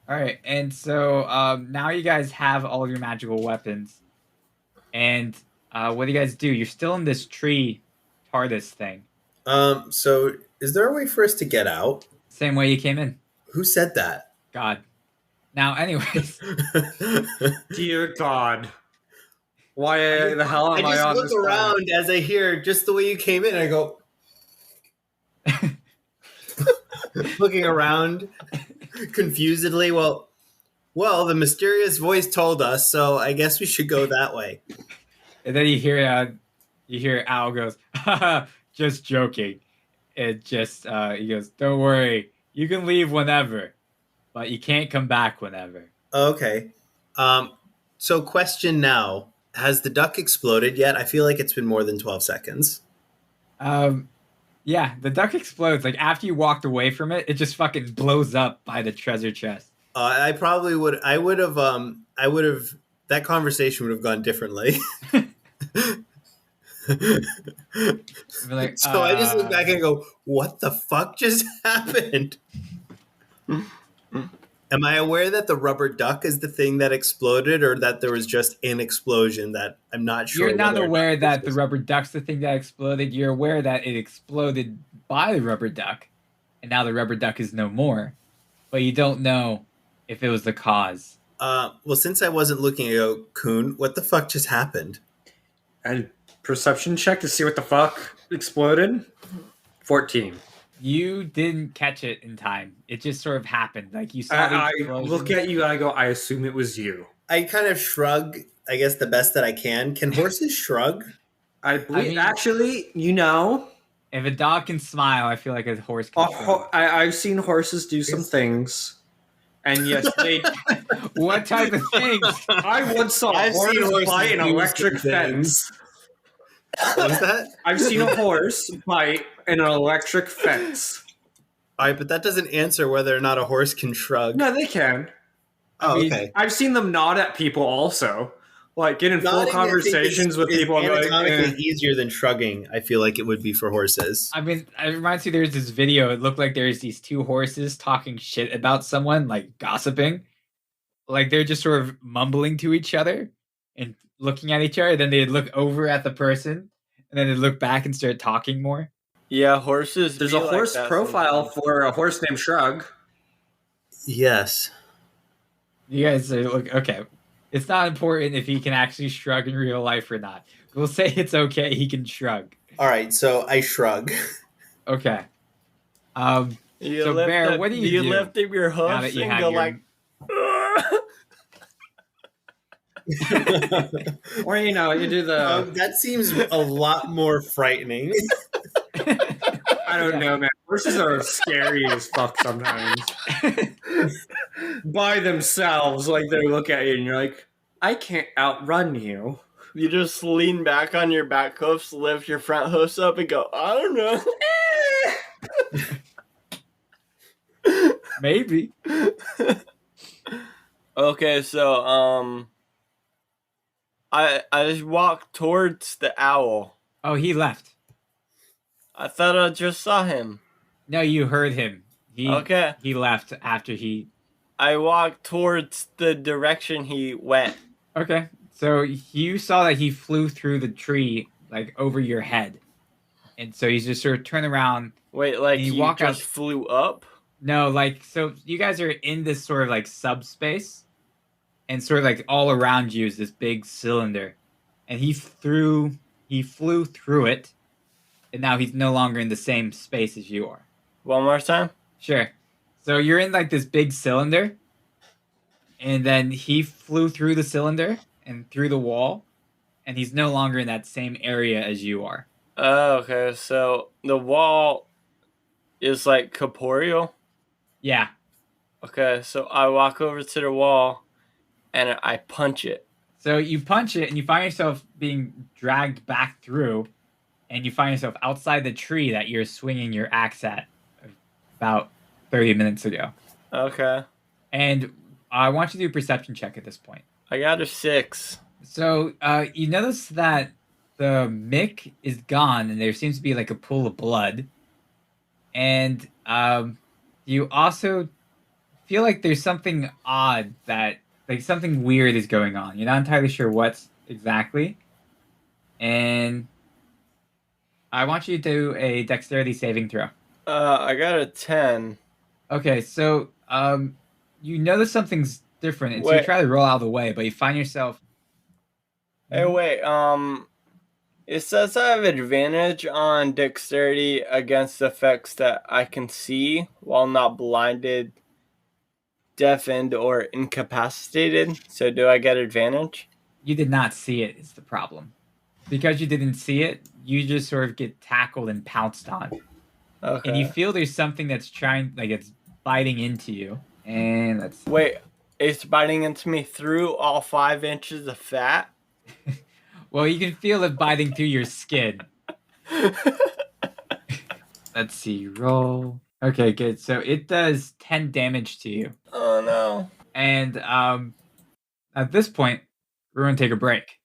Speaker 2: All right, and so now you guys have all of your magical weapons, and what do you guys do? You're still in this tree TARDIS thing.
Speaker 4: So is there a way for us to get out?
Speaker 2: Same way you came in.
Speaker 4: Who said that?
Speaker 2: God. Now, anyways,
Speaker 5: Dear God. Why the hell am I
Speaker 4: just
Speaker 5: on
Speaker 4: look
Speaker 5: this
Speaker 4: around as I hear just the way you came in, and I go looking around confusedly. Well, the mysterious voice told us, so I guess we should go that way.
Speaker 2: and then you hear Al goes, "Haha, just joking." It just he goes, "Don't worry, you can leave whenever, but you can't come back whenever."
Speaker 4: Okay. So question now. Has the duck exploded yet? I feel like it's been more than 12 seconds.
Speaker 2: Yeah, the duck explodes. Like after you walked away from it, it just fucking blows up by the treasure chest.
Speaker 4: I probably would. I would have. That conversation would have gone differently.
Speaker 2: Like,
Speaker 4: So I just look back and go, "What the fuck just happened?" Am I aware that the rubber duck is the thing that exploded, or that there was just an explosion that I'm not sure?
Speaker 2: You're not
Speaker 4: whether or
Speaker 2: aware
Speaker 4: not
Speaker 2: that
Speaker 4: this
Speaker 2: the rubber duck's the thing that exploded. You're aware that it exploded by the rubber duck, and now the rubber duck is no more. But you don't know if it was the cause.
Speaker 4: Well, since I wasn't looking, I go, Coon, what the fuck just happened?
Speaker 5: And perception check to see what the fuck exploded. 14.
Speaker 2: You didn't catch it in time. It just sort of happened. Like you saw the
Speaker 5: I
Speaker 2: explosion.
Speaker 5: look at you and I go, I assume it was you.
Speaker 4: I kind of shrug, I guess, the best that I can. Can horses shrug?
Speaker 5: I believe,
Speaker 2: mean-
Speaker 5: actually, you know,
Speaker 2: If a dog can smile, I feel like a horse can.
Speaker 5: I've seen horses do some things. And yes, they.
Speaker 2: What type of things?
Speaker 5: I once saw a
Speaker 4: I've seen
Speaker 5: horse
Speaker 4: horses
Speaker 5: bite an
Speaker 4: do
Speaker 5: electric
Speaker 4: some things.
Speaker 5: fence.
Speaker 4: What was that?
Speaker 5: I've seen a horse bite an electric fence.
Speaker 4: All right, but that doesn't answer whether or not a horse can shrug.
Speaker 5: No, they can.
Speaker 4: Oh,
Speaker 5: I mean,
Speaker 4: okay.
Speaker 5: I've seen them nod at people also. Like, get in full
Speaker 4: Nodding, I think,
Speaker 5: conversations with
Speaker 4: is
Speaker 5: people. And be like,
Speaker 4: anatomically
Speaker 5: eh.
Speaker 4: easier than shrugging. I feel like it would be for horses.
Speaker 2: I mean, it reminds me there's this video. It looked like there's these two horses talking shit about someone, like gossiping. Like they're just sort of mumbling to each other and looking at each other. Then they'd look over at the person and then they'd look back and start talking more.
Speaker 3: Yeah, horses.
Speaker 5: There's
Speaker 3: be
Speaker 5: a
Speaker 3: like
Speaker 5: horse
Speaker 3: that
Speaker 5: profile
Speaker 3: sometimes.
Speaker 5: for a horse named Shrug.
Speaker 4: Yes.
Speaker 2: You guys are look okay. It's not important if he can actually shrug in real life or not. We'll say it's okay. He can shrug.
Speaker 4: All right, so I shrug.
Speaker 2: Okay.
Speaker 3: You
Speaker 2: So,
Speaker 3: lift
Speaker 2: Bear,
Speaker 3: up-
Speaker 2: what do you do
Speaker 3: lift up your
Speaker 2: now that
Speaker 3: hoofs
Speaker 2: you
Speaker 3: and
Speaker 2: have
Speaker 3: go
Speaker 2: your-
Speaker 3: like.
Speaker 5: Or, you know, you do the.
Speaker 4: That seems a lot more frightening.
Speaker 5: I don't know, man. Horses are scary as fuck sometimes. By themselves, like they look at you and you're like, I can't outrun you.
Speaker 3: You just lean back on your back hoofs, lift your front hoofs up, and go. I don't know.
Speaker 2: Maybe.
Speaker 3: Okay, so I just walked towards the owl.
Speaker 2: Oh, he left.
Speaker 3: I thought I just saw him.
Speaker 2: No, you heard him.
Speaker 3: Okay.
Speaker 2: He left after he.
Speaker 3: I walked towards the direction he went.
Speaker 2: Okay. So you saw that he flew through the tree, like over your head. And so he's just sort of turned around.
Speaker 3: Wait, like
Speaker 2: You
Speaker 3: he
Speaker 2: walk
Speaker 3: just
Speaker 2: out-
Speaker 3: flew up?
Speaker 2: No, like, so you guys are in this sort of like subspace. And sort of like all around you is this big cylinder. And he flew through it. and now he's no longer in the same space as you are.
Speaker 3: One more time.
Speaker 2: Sure. So you're in like this big cylinder, and then he flew through the cylinder and through the wall, and he's no longer in that same area as you are.
Speaker 3: Oh, okay. So the wall is like corporeal.
Speaker 2: Yeah.
Speaker 3: Okay, so I walk over to the wall and I punch it.
Speaker 2: So you punch it, and you find yourself being dragged back through, and you find yourself outside the tree that you're swinging your axe at about 30 minutes ago.
Speaker 3: Okay.
Speaker 2: And I want you to do a perception check at this point.
Speaker 3: I got a 6.
Speaker 2: So you notice that the Mick is gone, and there seems to be like a pool of blood. And you also feel like there's something odd that, like, something weird is going on. You're not entirely sure what's exactly. And I want you to do a dexterity saving throw.
Speaker 3: I got a 10.
Speaker 2: Okay, so you notice something's different, and so you
Speaker 3: Wait.
Speaker 2: try to roll out of the way, but you find yourself.
Speaker 3: Hey, wait. It says I have advantage on dexterity against effects that I can see while not blinded, deafened, or incapacitated. So do I get advantage?
Speaker 2: You did not see it is the problem. Because you didn't see it, you just sort of get tackled and pounced on.
Speaker 3: Okay.
Speaker 2: And you feel there's something that's trying, like it's biting into you. And let's see.
Speaker 3: Wait, it's biting into me through all 5 inches of fat?
Speaker 2: Well, you can feel it biting through your skin. Let's see, roll. Okay, good. So it does 10 damage to you.
Speaker 3: Oh no.
Speaker 2: And at this point, we're going to take a break.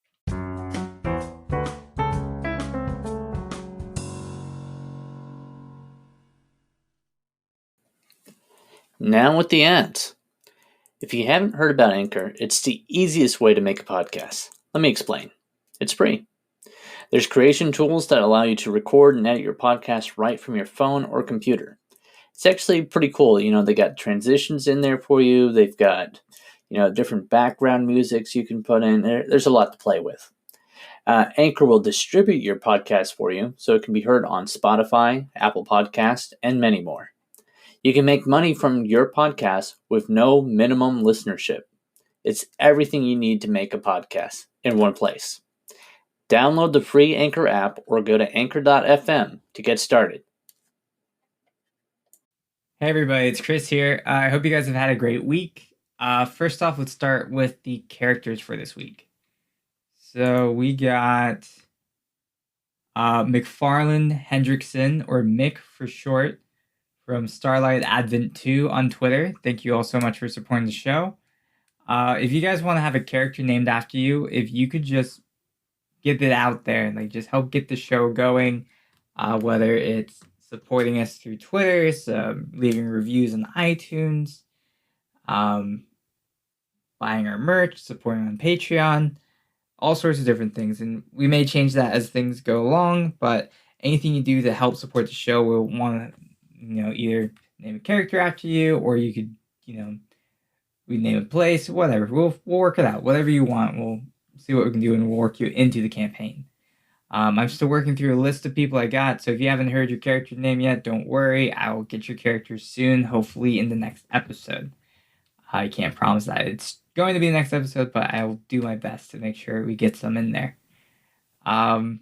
Speaker 1: Now with the ads. If you haven't heard about Anchor, it's the easiest way to make a podcast. Let me explain. It's free. There's creation tools that allow you to record and edit your podcast right from your phone or computer. It's actually pretty cool. They got transitions in there for you. They've got, different background musics you can put in. There's a lot to play with. Anchor will distribute your podcast for you so it can be heard on Spotify, Apple Podcast, and many more. You can make money from your podcast with no minimum listenership. It's everything you need to make a podcast in one place. Download the free Anchor app or go to anchor.fm to get started.
Speaker 2: Hey everybody, it's Chris here. I hope you guys have had a great week. First off, let's start with the characters for this week. So we got McFarlane Hendrickson, or Mick for short, from Starlight Advent 2 on Twitter. Thank you all so much for supporting the show. If you guys want to have a character named after you, if you could just get it out there and just help get the show going, whether it's supporting us through Twitter, leaving reviews on iTunes, buying our merch, supporting on Patreon, all sorts of different things. And we may change that as things go along, but anything you do to help support the show, we'll want to, either name a character after you, or you could, we name a place, whatever. We'll work it out. Whatever you want, we'll see what we can do, and we'll work you into the campaign. I'm still working through a list of people I got, so if you haven't heard your character name yet, don't worry. I will get your character soon, hopefully in the next episode. I can't promise that it's going to be the next episode, but I will do my best to make sure we get some in there. Yeah.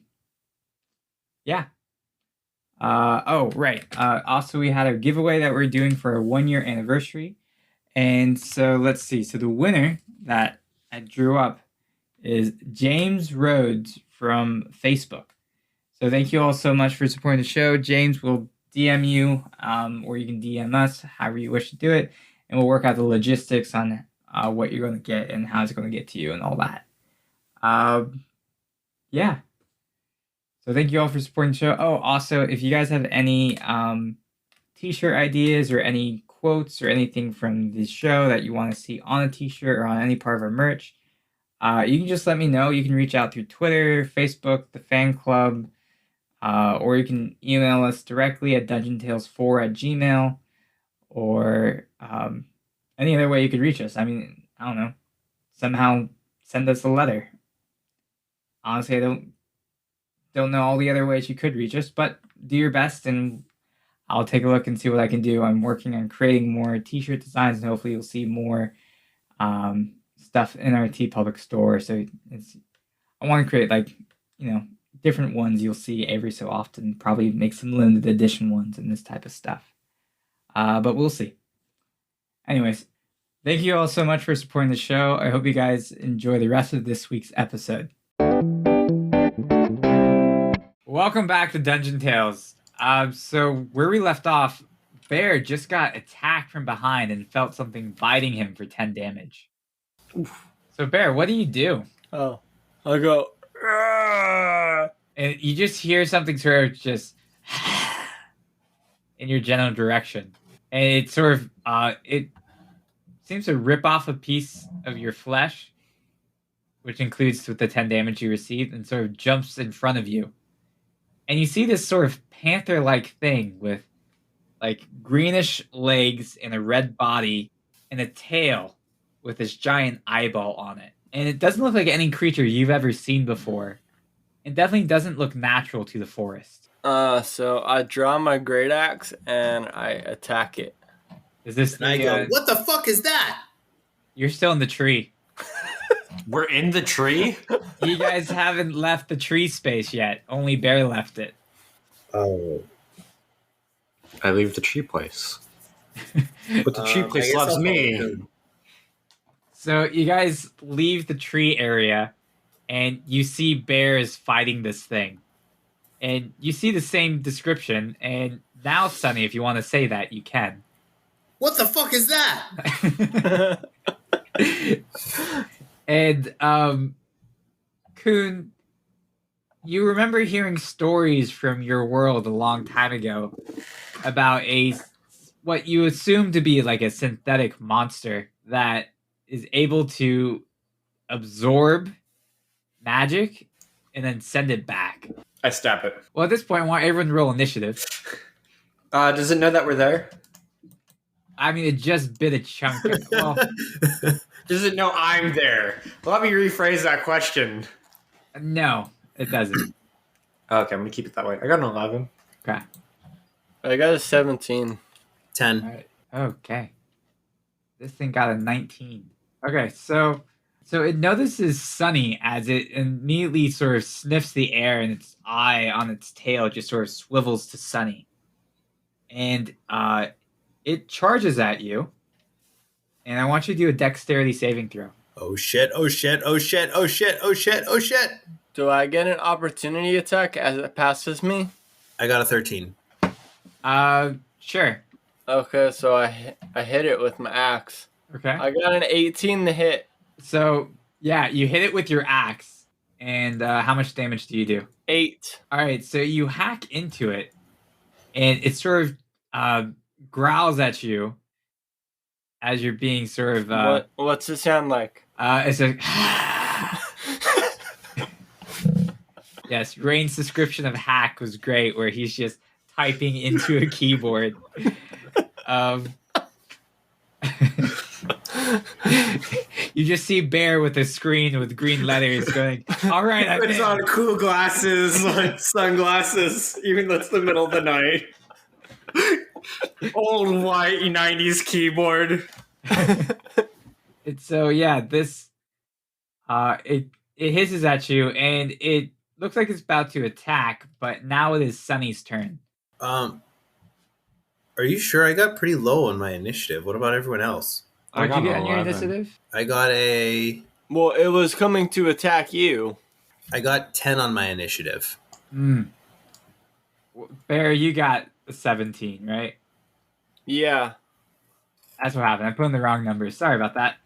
Speaker 2: Oh, right. Also, we had a giveaway that we're doing for a 1-year anniversary. And so let's see. So the winner that I drew up is James Rhodes from Facebook. So thank you all so much for supporting the show. James will DM you, or you can DM us, however you wish to do it, and we'll work out the logistics on what you're going to get and how it's going to get to you and all that. Yeah. So thank you all for supporting the show. Oh, also, if you guys have any t-shirt ideas or any quotes or anything from this show that you want to see on a t-shirt or on any part of our merch, you can just let me know. You can reach out through Twitter, Facebook, the fan club, or you can email us directly at dungeontales4@gmail.com, or any other way you could reach us. I mean, I don't know. Somehow send us a letter. Honestly, I don't don't know all the other ways you could reach us, but do your best, and I'll take a look and see what I can do. I'm working on creating more t-shirt designs, and hopefully you'll see more stuff in our TeePublic store. So I want to create different ones you'll see every so often, probably make some limited edition ones and this type of stuff. But we'll see. Anyways, thank you all so much for supporting the show. I hope you guys enjoy the rest of this week's episode. Welcome back to Dungeon Tales. So where we left off, Bear just got attacked from behind and felt something biting him for 10 damage. Oof. So Bear, what do you do?
Speaker 3: Oh, I go. Argh!
Speaker 2: And you just hear something sort of just in your general direction. And it sort of, it seems to rip off a piece of your flesh, which includes with the 10 damage you received, and sort of jumps in front of you. And you see this sort of panther-like thing with, like, greenish legs and a red body and a tail with this giant eyeball on it. And it doesn't look like any creature you've ever seen before. It definitely doesn't look natural to the forest.
Speaker 3: So I draw my great axe and I attack it.
Speaker 2: Is this
Speaker 4: And I go, what the fuck is that?
Speaker 2: You're still in the tree.
Speaker 5: We're in the tree?
Speaker 2: You guys haven't left the tree space yet. Only Bear left it.
Speaker 4: Oh.
Speaker 5: I leave the tree place. But the tree place loves me.
Speaker 2: So you guys leave the tree area, and you see bears fighting this thing. And you see the same description, and now, Sunny, if you want to say that, you can.
Speaker 4: What the fuck is that?
Speaker 2: And, Kun, you remember hearing stories from your world a long time ago about what you assume to be like a synthetic monster that is able to absorb magic and then send it back.
Speaker 5: I stab it.
Speaker 2: Well, at this point, I want everyone to roll initiative.
Speaker 5: Does it know that we're there?
Speaker 2: I mean, it just bit a chunk. Well,
Speaker 5: Does it know I'm there? Let me rephrase that question.
Speaker 2: no, it doesn't.
Speaker 5: Okay, I'm going to keep it that way. I got an 11.
Speaker 2: Okay.
Speaker 3: I got a 17.
Speaker 4: 10.
Speaker 2: All right. Okay. This thing got a 19. Okay, so it notices Sunny as it immediately sort of sniffs the air, and its eye on its tail just sort of swivels to Sunny. And it charges at you. And I want you to do a dexterity saving throw.
Speaker 4: Oh shit, oh shit, oh shit, oh shit, oh shit, oh shit.
Speaker 3: Do I get an opportunity attack as it passes me?
Speaker 4: I got a 13.
Speaker 2: Sure.
Speaker 3: Okay, so I hit it with my axe.
Speaker 2: Okay.
Speaker 3: I got an 18 to hit.
Speaker 2: So, yeah, you hit it with your axe. And how much damage do you do?
Speaker 3: 8.
Speaker 2: All right, so you hack into it, and it sort of growls at you as you're being sort of...
Speaker 3: What's it sound like?
Speaker 2: It's a... Yes, Rain's description of hack was great, where he's just typing into a keyboard. You just see Bear with a screen with green letters going, all right, I'm
Speaker 5: Puts
Speaker 2: in.
Speaker 5: on cool glasses, like sunglasses, even though it's the middle of the night. Old white 90s keyboard.
Speaker 2: It's so, yeah, this... It hisses at you, and it looks like it's about to attack, but now it is Sunny's turn.
Speaker 4: Are you sure? I got pretty low on my initiative. What about everyone else?
Speaker 2: What did you get on your initiative?
Speaker 4: I got
Speaker 3: Well, it was coming to attack you.
Speaker 4: I got 10 on my initiative.
Speaker 2: Bear, you got a 17, right?
Speaker 3: Yeah.
Speaker 2: That's what happened. I put in the wrong numbers. Sorry about that.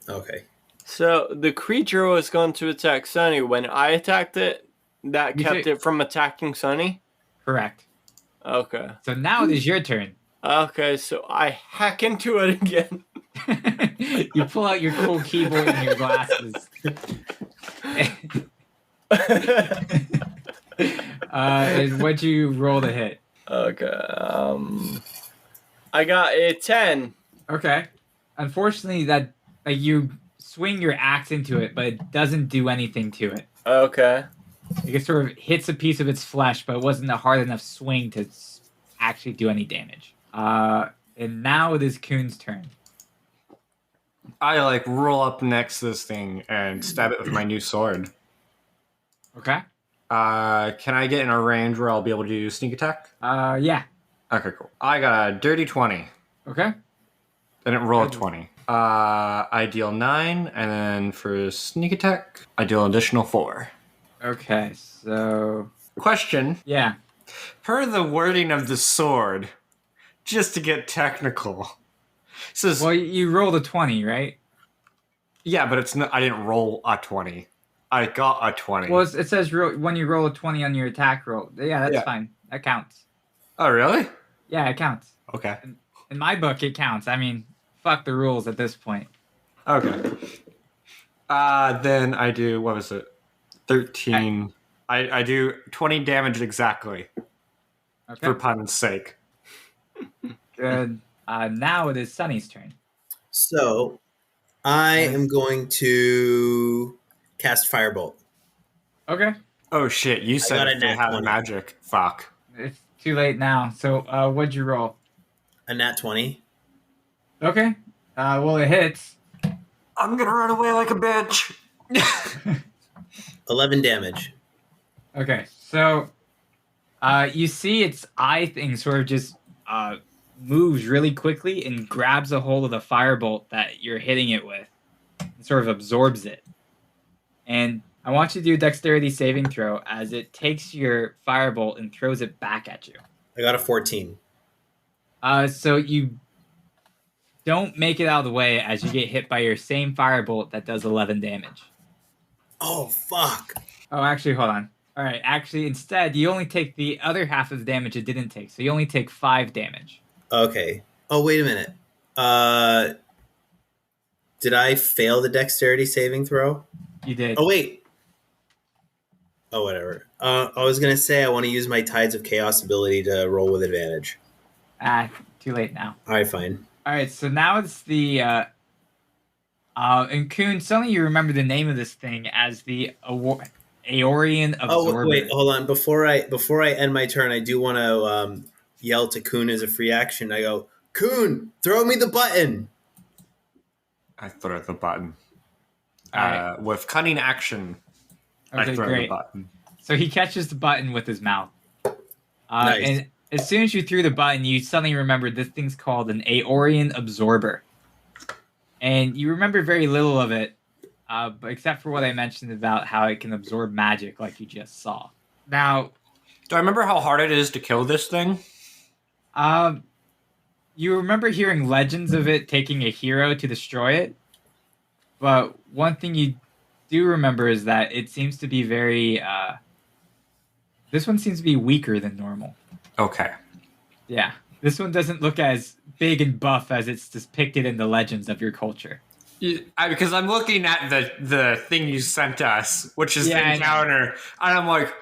Speaker 4: Okay.
Speaker 3: So the creature was going to attack Sunny. When I attacked it, that kept it from attacking Sunny?
Speaker 2: Correct.
Speaker 3: Okay.
Speaker 2: So now it is your turn.
Speaker 3: Okay, so I hack into it again.
Speaker 2: You pull out your cool keyboard and your glasses. And what'd you roll to hit?
Speaker 3: Okay. I got a 10.
Speaker 2: Okay. Unfortunately, that you swing your axe into it, but it doesn't do anything to it.
Speaker 3: Okay.
Speaker 2: It sort of hits a piece of its flesh, but it wasn't a hard enough swing to actually do any damage. And now it is Coon's turn.
Speaker 5: I like roll up next to this thing and stab it with my new sword.
Speaker 2: Okay.
Speaker 5: Can I get in a range where I'll be able to do sneak attack?
Speaker 2: Yeah.
Speaker 5: Okay, cool. I got a dirty 20.
Speaker 2: Okay.
Speaker 5: Didn't roll a 20. I deal 9, and then for sneak attack, I deal an additional 4.
Speaker 2: Okay, so...
Speaker 5: Question.
Speaker 2: Yeah.
Speaker 5: Per the wording of the sword, just to get technical, it says...
Speaker 2: Well, you rolled a 20, right?
Speaker 5: Yeah, but it's not, I didn't roll a 20. I got a 20.
Speaker 2: Well, it says when you roll a 20 on your attack roll. Yeah, that's fine. That counts.
Speaker 5: Oh, really?
Speaker 2: Yeah, it counts.
Speaker 5: Okay.
Speaker 2: In my book, it counts. I mean, fuck the rules at this point.
Speaker 5: Okay. Then I do, what was it? 13. I do 20 damage exactly.
Speaker 2: Okay.
Speaker 5: For pun's sake.
Speaker 2: Good. Now it is Sunny's turn.
Speaker 4: So I am going to cast Firebolt.
Speaker 2: Okay.
Speaker 5: Oh shit, you
Speaker 4: got
Speaker 5: said
Speaker 4: a
Speaker 5: if they
Speaker 4: nat
Speaker 5: have
Speaker 4: 20.
Speaker 5: magic. Fuck.
Speaker 2: It's too late now. So, what'd you roll?
Speaker 4: A nat 20.
Speaker 2: Okay. Well, it hits.
Speaker 5: I'm gonna run away like a bitch.
Speaker 4: 11 damage.
Speaker 2: Okay, so you see its eye thing sort of just moves really quickly and grabs a hold of the firebolt that you're hitting it with and sort of absorbs it. And I want you to do a dexterity saving throw as it takes your firebolt and throws it back at you.
Speaker 4: I got a 14.
Speaker 2: So you don't make it out of the way as you get hit by your same firebolt that does 11 damage.
Speaker 4: Oh, fuck.
Speaker 2: Oh, actually, hold on. All right, actually, instead, you only take the other half of the damage it didn't take. So you only take 5 damage.
Speaker 4: Okay. Oh, wait a minute. Did I fail the dexterity saving throw?
Speaker 2: You did.
Speaker 4: Oh, wait. Oh, whatever. I was going to say I want to use my Tides of Chaos ability to roll with advantage.
Speaker 2: Too late now.
Speaker 4: All right, fine.
Speaker 2: All right, so now it's the... and Kuhn, suddenly you remember the name of this thing as the Aeorian Absorber.
Speaker 4: Oh, wait, hold on. Before I end my turn, I do want to yell to Kuhn as a free action. I go, Kuhn, throw me the button.
Speaker 5: I throw the button.
Speaker 2: Right.
Speaker 5: With cunning action,
Speaker 2: Okay,
Speaker 5: I throw
Speaker 2: great.
Speaker 5: the button.
Speaker 2: So he catches the button with his mouth.
Speaker 4: Nice.
Speaker 2: And as soon as you threw the button, you suddenly remember this thing's called an Aeorian Absorber. And you remember very little of it, except for what I mentioned about how it can absorb magic like you just saw. Now...
Speaker 5: Do I remember how hard it is to kill this thing?
Speaker 2: You remember hearing legends of it taking a hero to destroy it? But one thing you do remember is that it seems to be very... this one seems to be weaker than normal.
Speaker 5: Okay.
Speaker 2: Yeah. This one doesn't look as big and buff as it's depicted in the legends of your culture.
Speaker 5: Because I'm looking at the thing you sent us, which is the
Speaker 2: Yeah,
Speaker 5: encounter, and I'm like,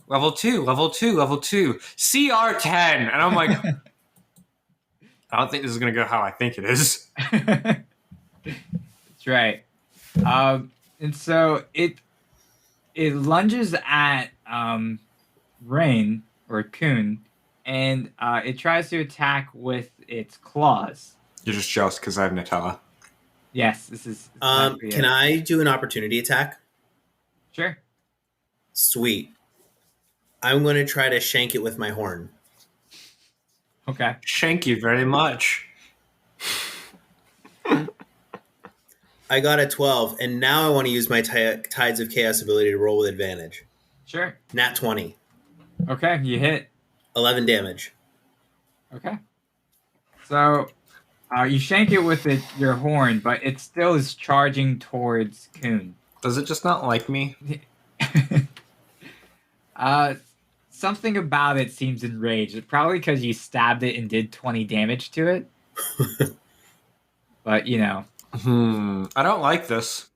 Speaker 5: level 2, level 2, level 2, CR10, and I'm like, I don't think this is going to go how I think it is.
Speaker 2: That's right. And so it lunges at Rain, or Kuhn, and it tries to attack with its claws.
Speaker 5: You're just jealous because I have Nutella.
Speaker 2: Yes, this is...
Speaker 4: Can I do an opportunity attack?
Speaker 2: Sure.
Speaker 4: Sweet. I'm going to try to shank it with my horn.
Speaker 2: Okay.
Speaker 5: Thank you very much.
Speaker 4: I got a 12, and now I want to use my Tides of Chaos ability to roll with advantage.
Speaker 2: Sure.
Speaker 4: Nat 20.
Speaker 2: Okay, you hit.
Speaker 4: 11 damage.
Speaker 2: Okay. So, you shank it with your horn, but it still is charging towards Kuhn.
Speaker 5: Does it just not like me?
Speaker 2: Something about it seems enraged. Probably because you stabbed it and did 20 damage to it. But, you know.
Speaker 5: I don't like this.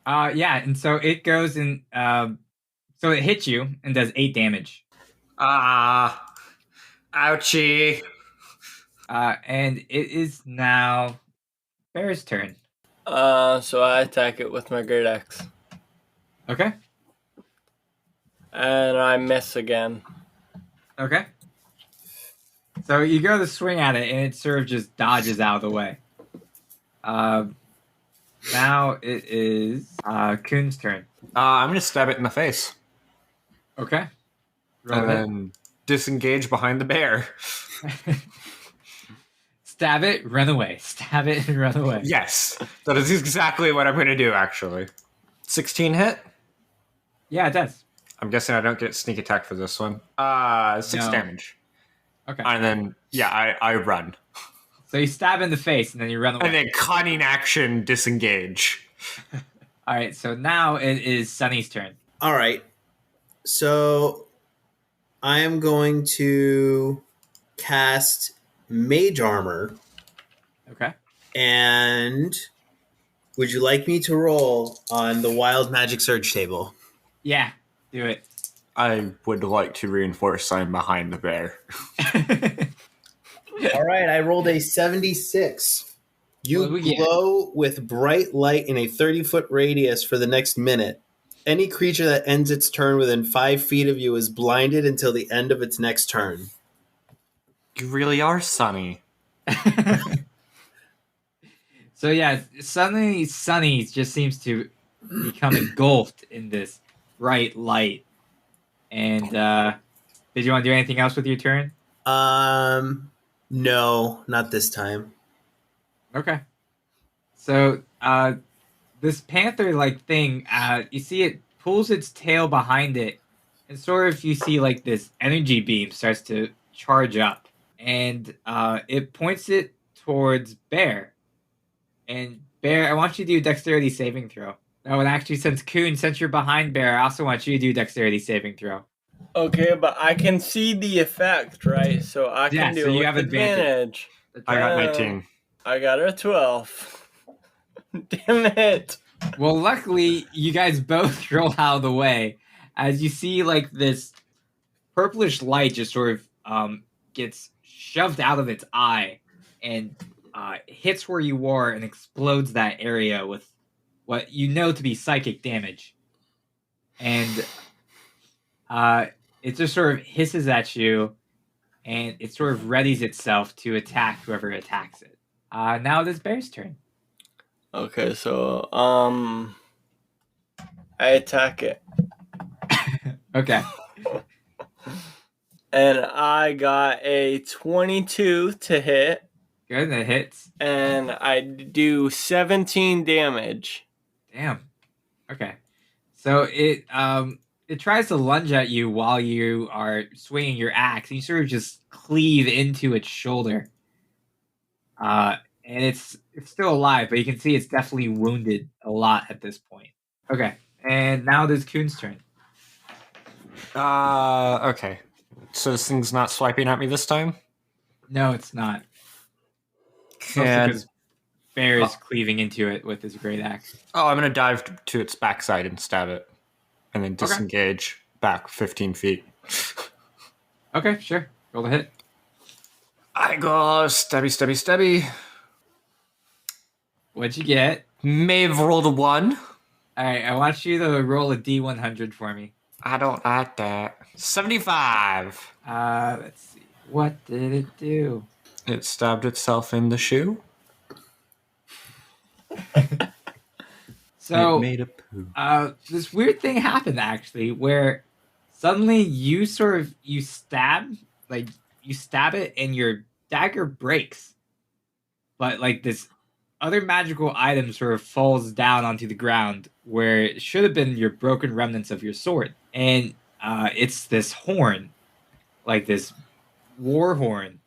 Speaker 2: Yeah, and so it goes and... so it hits you and does 8 damage.
Speaker 5: Ouchie.
Speaker 2: And it is now Bear's turn.
Speaker 3: So I attack it with my great axe.
Speaker 2: Okay.
Speaker 3: And I miss again.
Speaker 2: Okay. So you go to swing at it, and it sort of just dodges out of the way. Now it is Kuhn's turn.
Speaker 5: I'm gonna stab it in the face
Speaker 2: Okay. Roll
Speaker 5: and
Speaker 2: it.
Speaker 5: then disengage behind the bear.
Speaker 2: Stab it, run away. Stab it, and run away.
Speaker 5: Yes, that is exactly what I'm gonna do. Actually, 16 hit.
Speaker 2: Yeah, it does.
Speaker 5: I'm guessing I don't get sneak attack for this one. 6
Speaker 2: No.
Speaker 5: damage.
Speaker 2: Okay.
Speaker 5: And then, I run.
Speaker 2: So you stab in the face, and then you run away.
Speaker 5: And then cunning action, disengage.
Speaker 2: All right, so now it is Sunny's turn.
Speaker 4: All right. So I am going to cast Mage Armor.
Speaker 2: Okay.
Speaker 4: And would you like me to roll on the Wild Magic Surge table?
Speaker 2: Yeah, do it.
Speaker 5: I would like to reinforce I'm behind the bear.
Speaker 4: All right, I rolled a 76. You
Speaker 2: What do we get?
Speaker 4: glow with bright light in a 30-foot radius for the next minute. Any creature that ends its turn within 5 feet of you is blinded until the end of its next turn.
Speaker 5: You really are Sunny.
Speaker 2: So yeah, suddenly Sunny just seems to become engulfed in this bright light. And did you want to do anything else with your turn?
Speaker 4: No, not this time.
Speaker 2: Okay. So this panther-like thing, you see it pulls its tail behind it, and sort of you see like this energy beam starts to charge up, and it points it towards Bear. And Bear, I want you to do a dexterity saving throw. Oh, and actually, since you're behind Bear, I also want you to do a dexterity saving throw.
Speaker 3: Okay, but I can see the effect, right? So I can do
Speaker 2: so
Speaker 3: it
Speaker 2: you
Speaker 3: with
Speaker 2: have advantage.
Speaker 5: I got 19.
Speaker 3: I got a 12. Damn it.
Speaker 2: Well, luckily, you guys both roll out of the way as you see like this purplish light just sort of gets shoved out of its eye and hits where you are and explodes that area with what you know to be psychic damage. And it just sort of hisses at you, and it sort of readies itself to attack whoever attacks it. Now it is Bear's turn.
Speaker 3: Okay, so I attack it.
Speaker 2: Okay.
Speaker 3: And I got a 22 to hit.
Speaker 2: Good, that hits.
Speaker 3: And I do 17 damage.
Speaker 2: Damn. Okay. So it tries to lunge at you while you are swinging your axe, and you sort of just cleave into its shoulder. And it's still alive, but you can see it's definitely wounded a lot at this point. Okay, and now it is Kuhn's turn.
Speaker 5: Okay. So this thing's not swiping at me this time?
Speaker 2: No, it's not. Mostly because Bear is cleaving into it with his great axe.
Speaker 5: Oh, I'm going to dive to its backside and stab it. And then disengage back 15 feet.
Speaker 2: Okay, sure. Roll the hit.
Speaker 5: I go stabby.
Speaker 2: What'd you get?
Speaker 5: May have rolled a 1.
Speaker 2: Alright, I want you to roll a D100 for me.
Speaker 5: I don't like that. 75.
Speaker 2: Let's see. What did it do?
Speaker 5: It stabbed itself in the shoe.
Speaker 2: So,
Speaker 5: it made a poo.
Speaker 2: this weird thing happened actually, where suddenly you stab it and your dagger breaks, but like this other magical item sort of falls down onto the ground where it should have been your broken remnants of your sword, and it's this horn, like this war horn.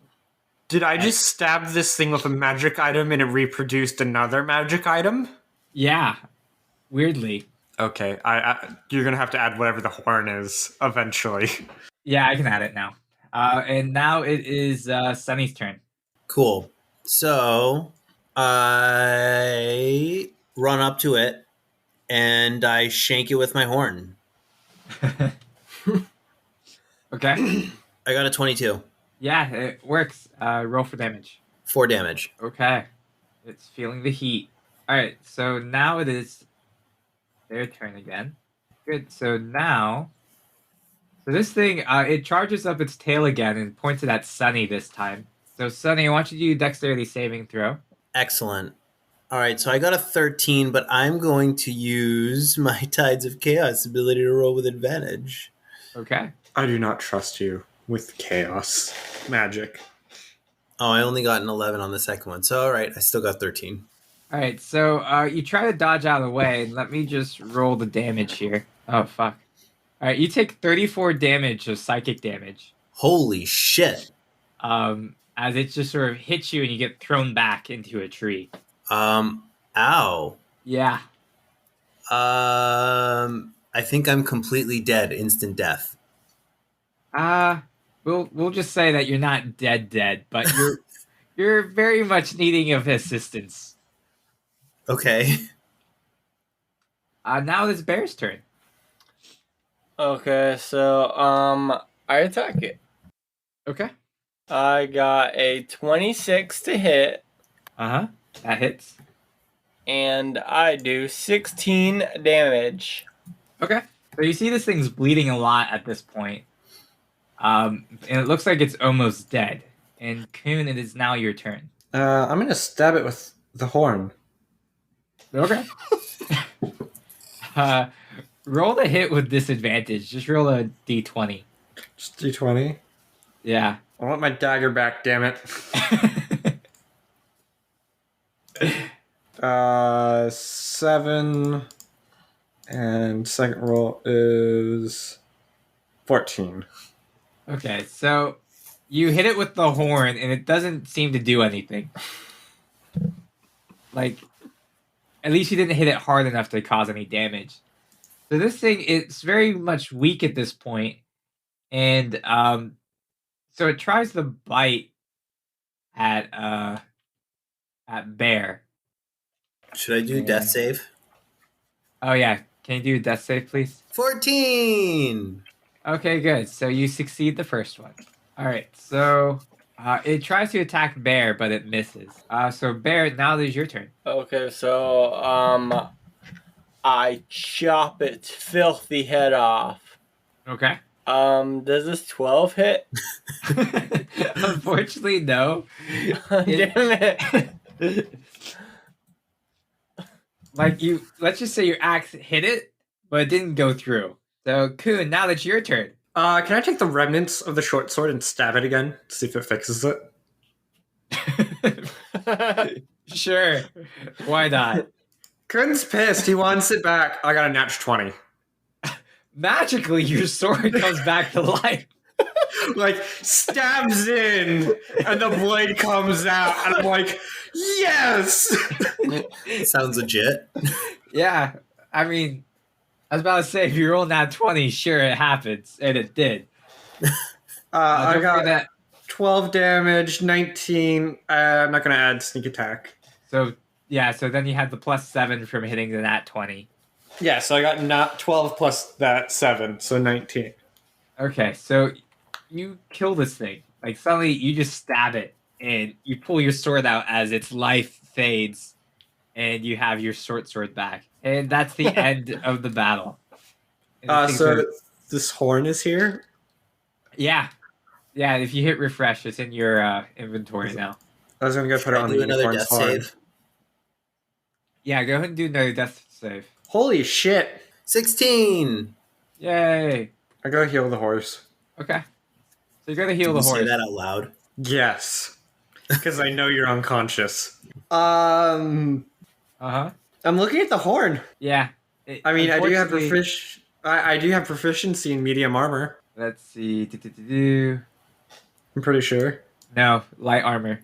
Speaker 5: Did I just stab this thing with a magic item and it reproduced another magic item?
Speaker 2: Yeah, weirdly.
Speaker 5: Okay, you're gonna have to add whatever the horn is eventually.
Speaker 2: Yeah, I can add it now. And now it is Sunny's turn.
Speaker 4: Cool. So I run up to it and I shank it with my horn.
Speaker 2: Okay.
Speaker 4: I got a 22.
Speaker 2: Yeah, it works. Roll for damage.
Speaker 4: 4 damage.
Speaker 2: Okay. It's feeling the heat. Alright, so now it is their turn again. Good. So now So this thing, it charges up its tail again and points it at Sunny this time. So Sunny, I want you to do Dexterity saving throw.
Speaker 4: Excellent. All right, so I got a 13, but I'm going to use my Tides of Chaos ability to roll with advantage.
Speaker 2: Okay.
Speaker 5: I do not trust you with chaos magic.
Speaker 4: Oh, I only got an 11 on the second one. So, all right, I still got 13.
Speaker 2: All right, so you try to dodge out of the way. Let me just roll the damage here. Oh, fuck. All right, you take 34 damage of psychic damage.
Speaker 4: Holy shit.
Speaker 2: As it just sort of hits you and you get thrown back into a tree.
Speaker 4: Ow.
Speaker 2: Yeah.
Speaker 4: I think I'm completely dead, instant death.
Speaker 2: We'll just say that you're not dead, but you're very much needing of assistance.
Speaker 4: Okay.
Speaker 2: Now it's Bear's turn.
Speaker 3: Okay, so I attack it.
Speaker 2: Okay.
Speaker 3: I got a 26 to hit,
Speaker 2: That hits.
Speaker 3: and I do 16 damage.
Speaker 2: Okay. So you see this thing's bleeding a lot at this point. And it looks like it's almost dead. And Coon, it is now your turn.
Speaker 5: I'm gonna stab it with the horn.
Speaker 2: Okay. Roll the hit with disadvantage. Just roll a d20.
Speaker 5: Just d20.
Speaker 2: Yeah.
Speaker 5: I want my dagger back, damn it. 7, and second roll is 14.
Speaker 2: Okay, so you hit it with the horn, and it doesn't seem to do anything. Like, at least you didn't hit it hard enough to cause any damage. So this thing, it's very much weak at this point, and so it tries to bite at Bear.
Speaker 4: Should I do death save?
Speaker 2: Oh yeah, can you do a death save, please?
Speaker 4: 14!
Speaker 2: Okay, good. So you succeed the first one. All right, so it tries to attack Bear, but it misses. So Bear, now it is your turn.
Speaker 3: Okay, so I chop its filthy head off.
Speaker 2: Okay.
Speaker 3: Does this 12 hit?
Speaker 2: Unfortunately, no.
Speaker 3: Damn it.
Speaker 2: Like let's just say your axe hit it, but it didn't go through. So Coon, now that's your turn.
Speaker 5: Can I take the remnants of the short sword and stab it again? See if it fixes it.
Speaker 2: Sure. Why not?
Speaker 5: Coon's pissed. He wants it back. I got a nat 20.
Speaker 2: Magically, your sword comes back to life.
Speaker 5: Like, stabs in, and the blade comes out, and I'm like, yes!
Speaker 4: Sounds legit.
Speaker 2: Yeah, I mean, I was about to say, if you roll nat 20, sure, it happens, and it did.
Speaker 5: I
Speaker 2: don't
Speaker 5: got
Speaker 2: forget
Speaker 5: 12 damage, 19. I'm not going to add sneak attack.
Speaker 2: So, yeah, so then you had the +7 from hitting the nat 20.
Speaker 5: Yeah, so I got not 12 plus that 7, so 19.
Speaker 2: Okay, so you kill this thing. Like, suddenly you just stab it, and you pull your sword out as its life fades, and you have your short sword back. And that's the end of the battle. And things
Speaker 5: So
Speaker 2: are-
Speaker 5: this horn is here?
Speaker 2: yeah. Yeah, if you hit refresh, it's in your inventory now.
Speaker 5: I was going to go put it
Speaker 4: Should I
Speaker 5: on
Speaker 4: do
Speaker 5: the
Speaker 4: another
Speaker 5: unicorn's
Speaker 4: death
Speaker 5: horn.
Speaker 4: save?
Speaker 2: Yeah, go ahead and do another death save.
Speaker 5: Holy shit!
Speaker 4: 16!
Speaker 2: Yay!
Speaker 5: I gotta heal the horse.
Speaker 2: Okay. So you gotta heal
Speaker 4: Did
Speaker 2: the
Speaker 4: you say
Speaker 2: horse.
Speaker 4: that out loud?
Speaker 5: Yes. Because I know you're unconscious.
Speaker 2: Uh-huh.
Speaker 5: I'm looking at the horn.
Speaker 2: Yeah.
Speaker 5: I mean, I do have
Speaker 2: Unfortunately-
Speaker 5: I do have proficiency in medium armor.
Speaker 2: Let's see.
Speaker 5: I'm pretty sure.
Speaker 2: No, light armor.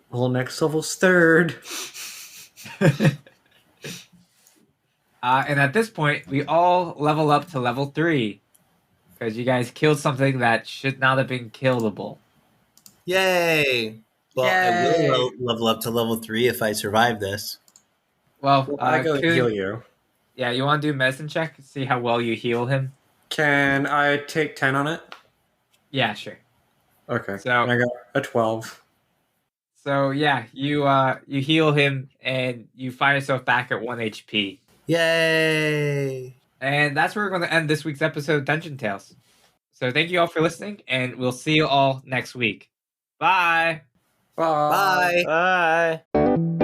Speaker 5: Well, next level's 3rd.
Speaker 2: And at this point, we all level up to level 3. Because you guys killed something that should not have been killable.
Speaker 4: Yay! Well,
Speaker 5: Yay.
Speaker 4: I will level up to level 3 if I survive this.
Speaker 2: Well,
Speaker 5: I go
Speaker 2: Coon-
Speaker 5: heal you.
Speaker 2: Yeah, you want to do a medicine check? See how well you heal him?
Speaker 5: Can I take 10 on it?
Speaker 2: Yeah, sure.
Speaker 5: Okay.
Speaker 2: So-
Speaker 5: And I got a 12.
Speaker 2: So, yeah, you heal him, and you find yourself back at 1 HP.
Speaker 4: Yay!
Speaker 2: And that's where we're going to end this week's episode of Dungeon Tales. So thank you all for listening, and we'll see you all next week. Bye.
Speaker 4: Bye.
Speaker 3: Bye.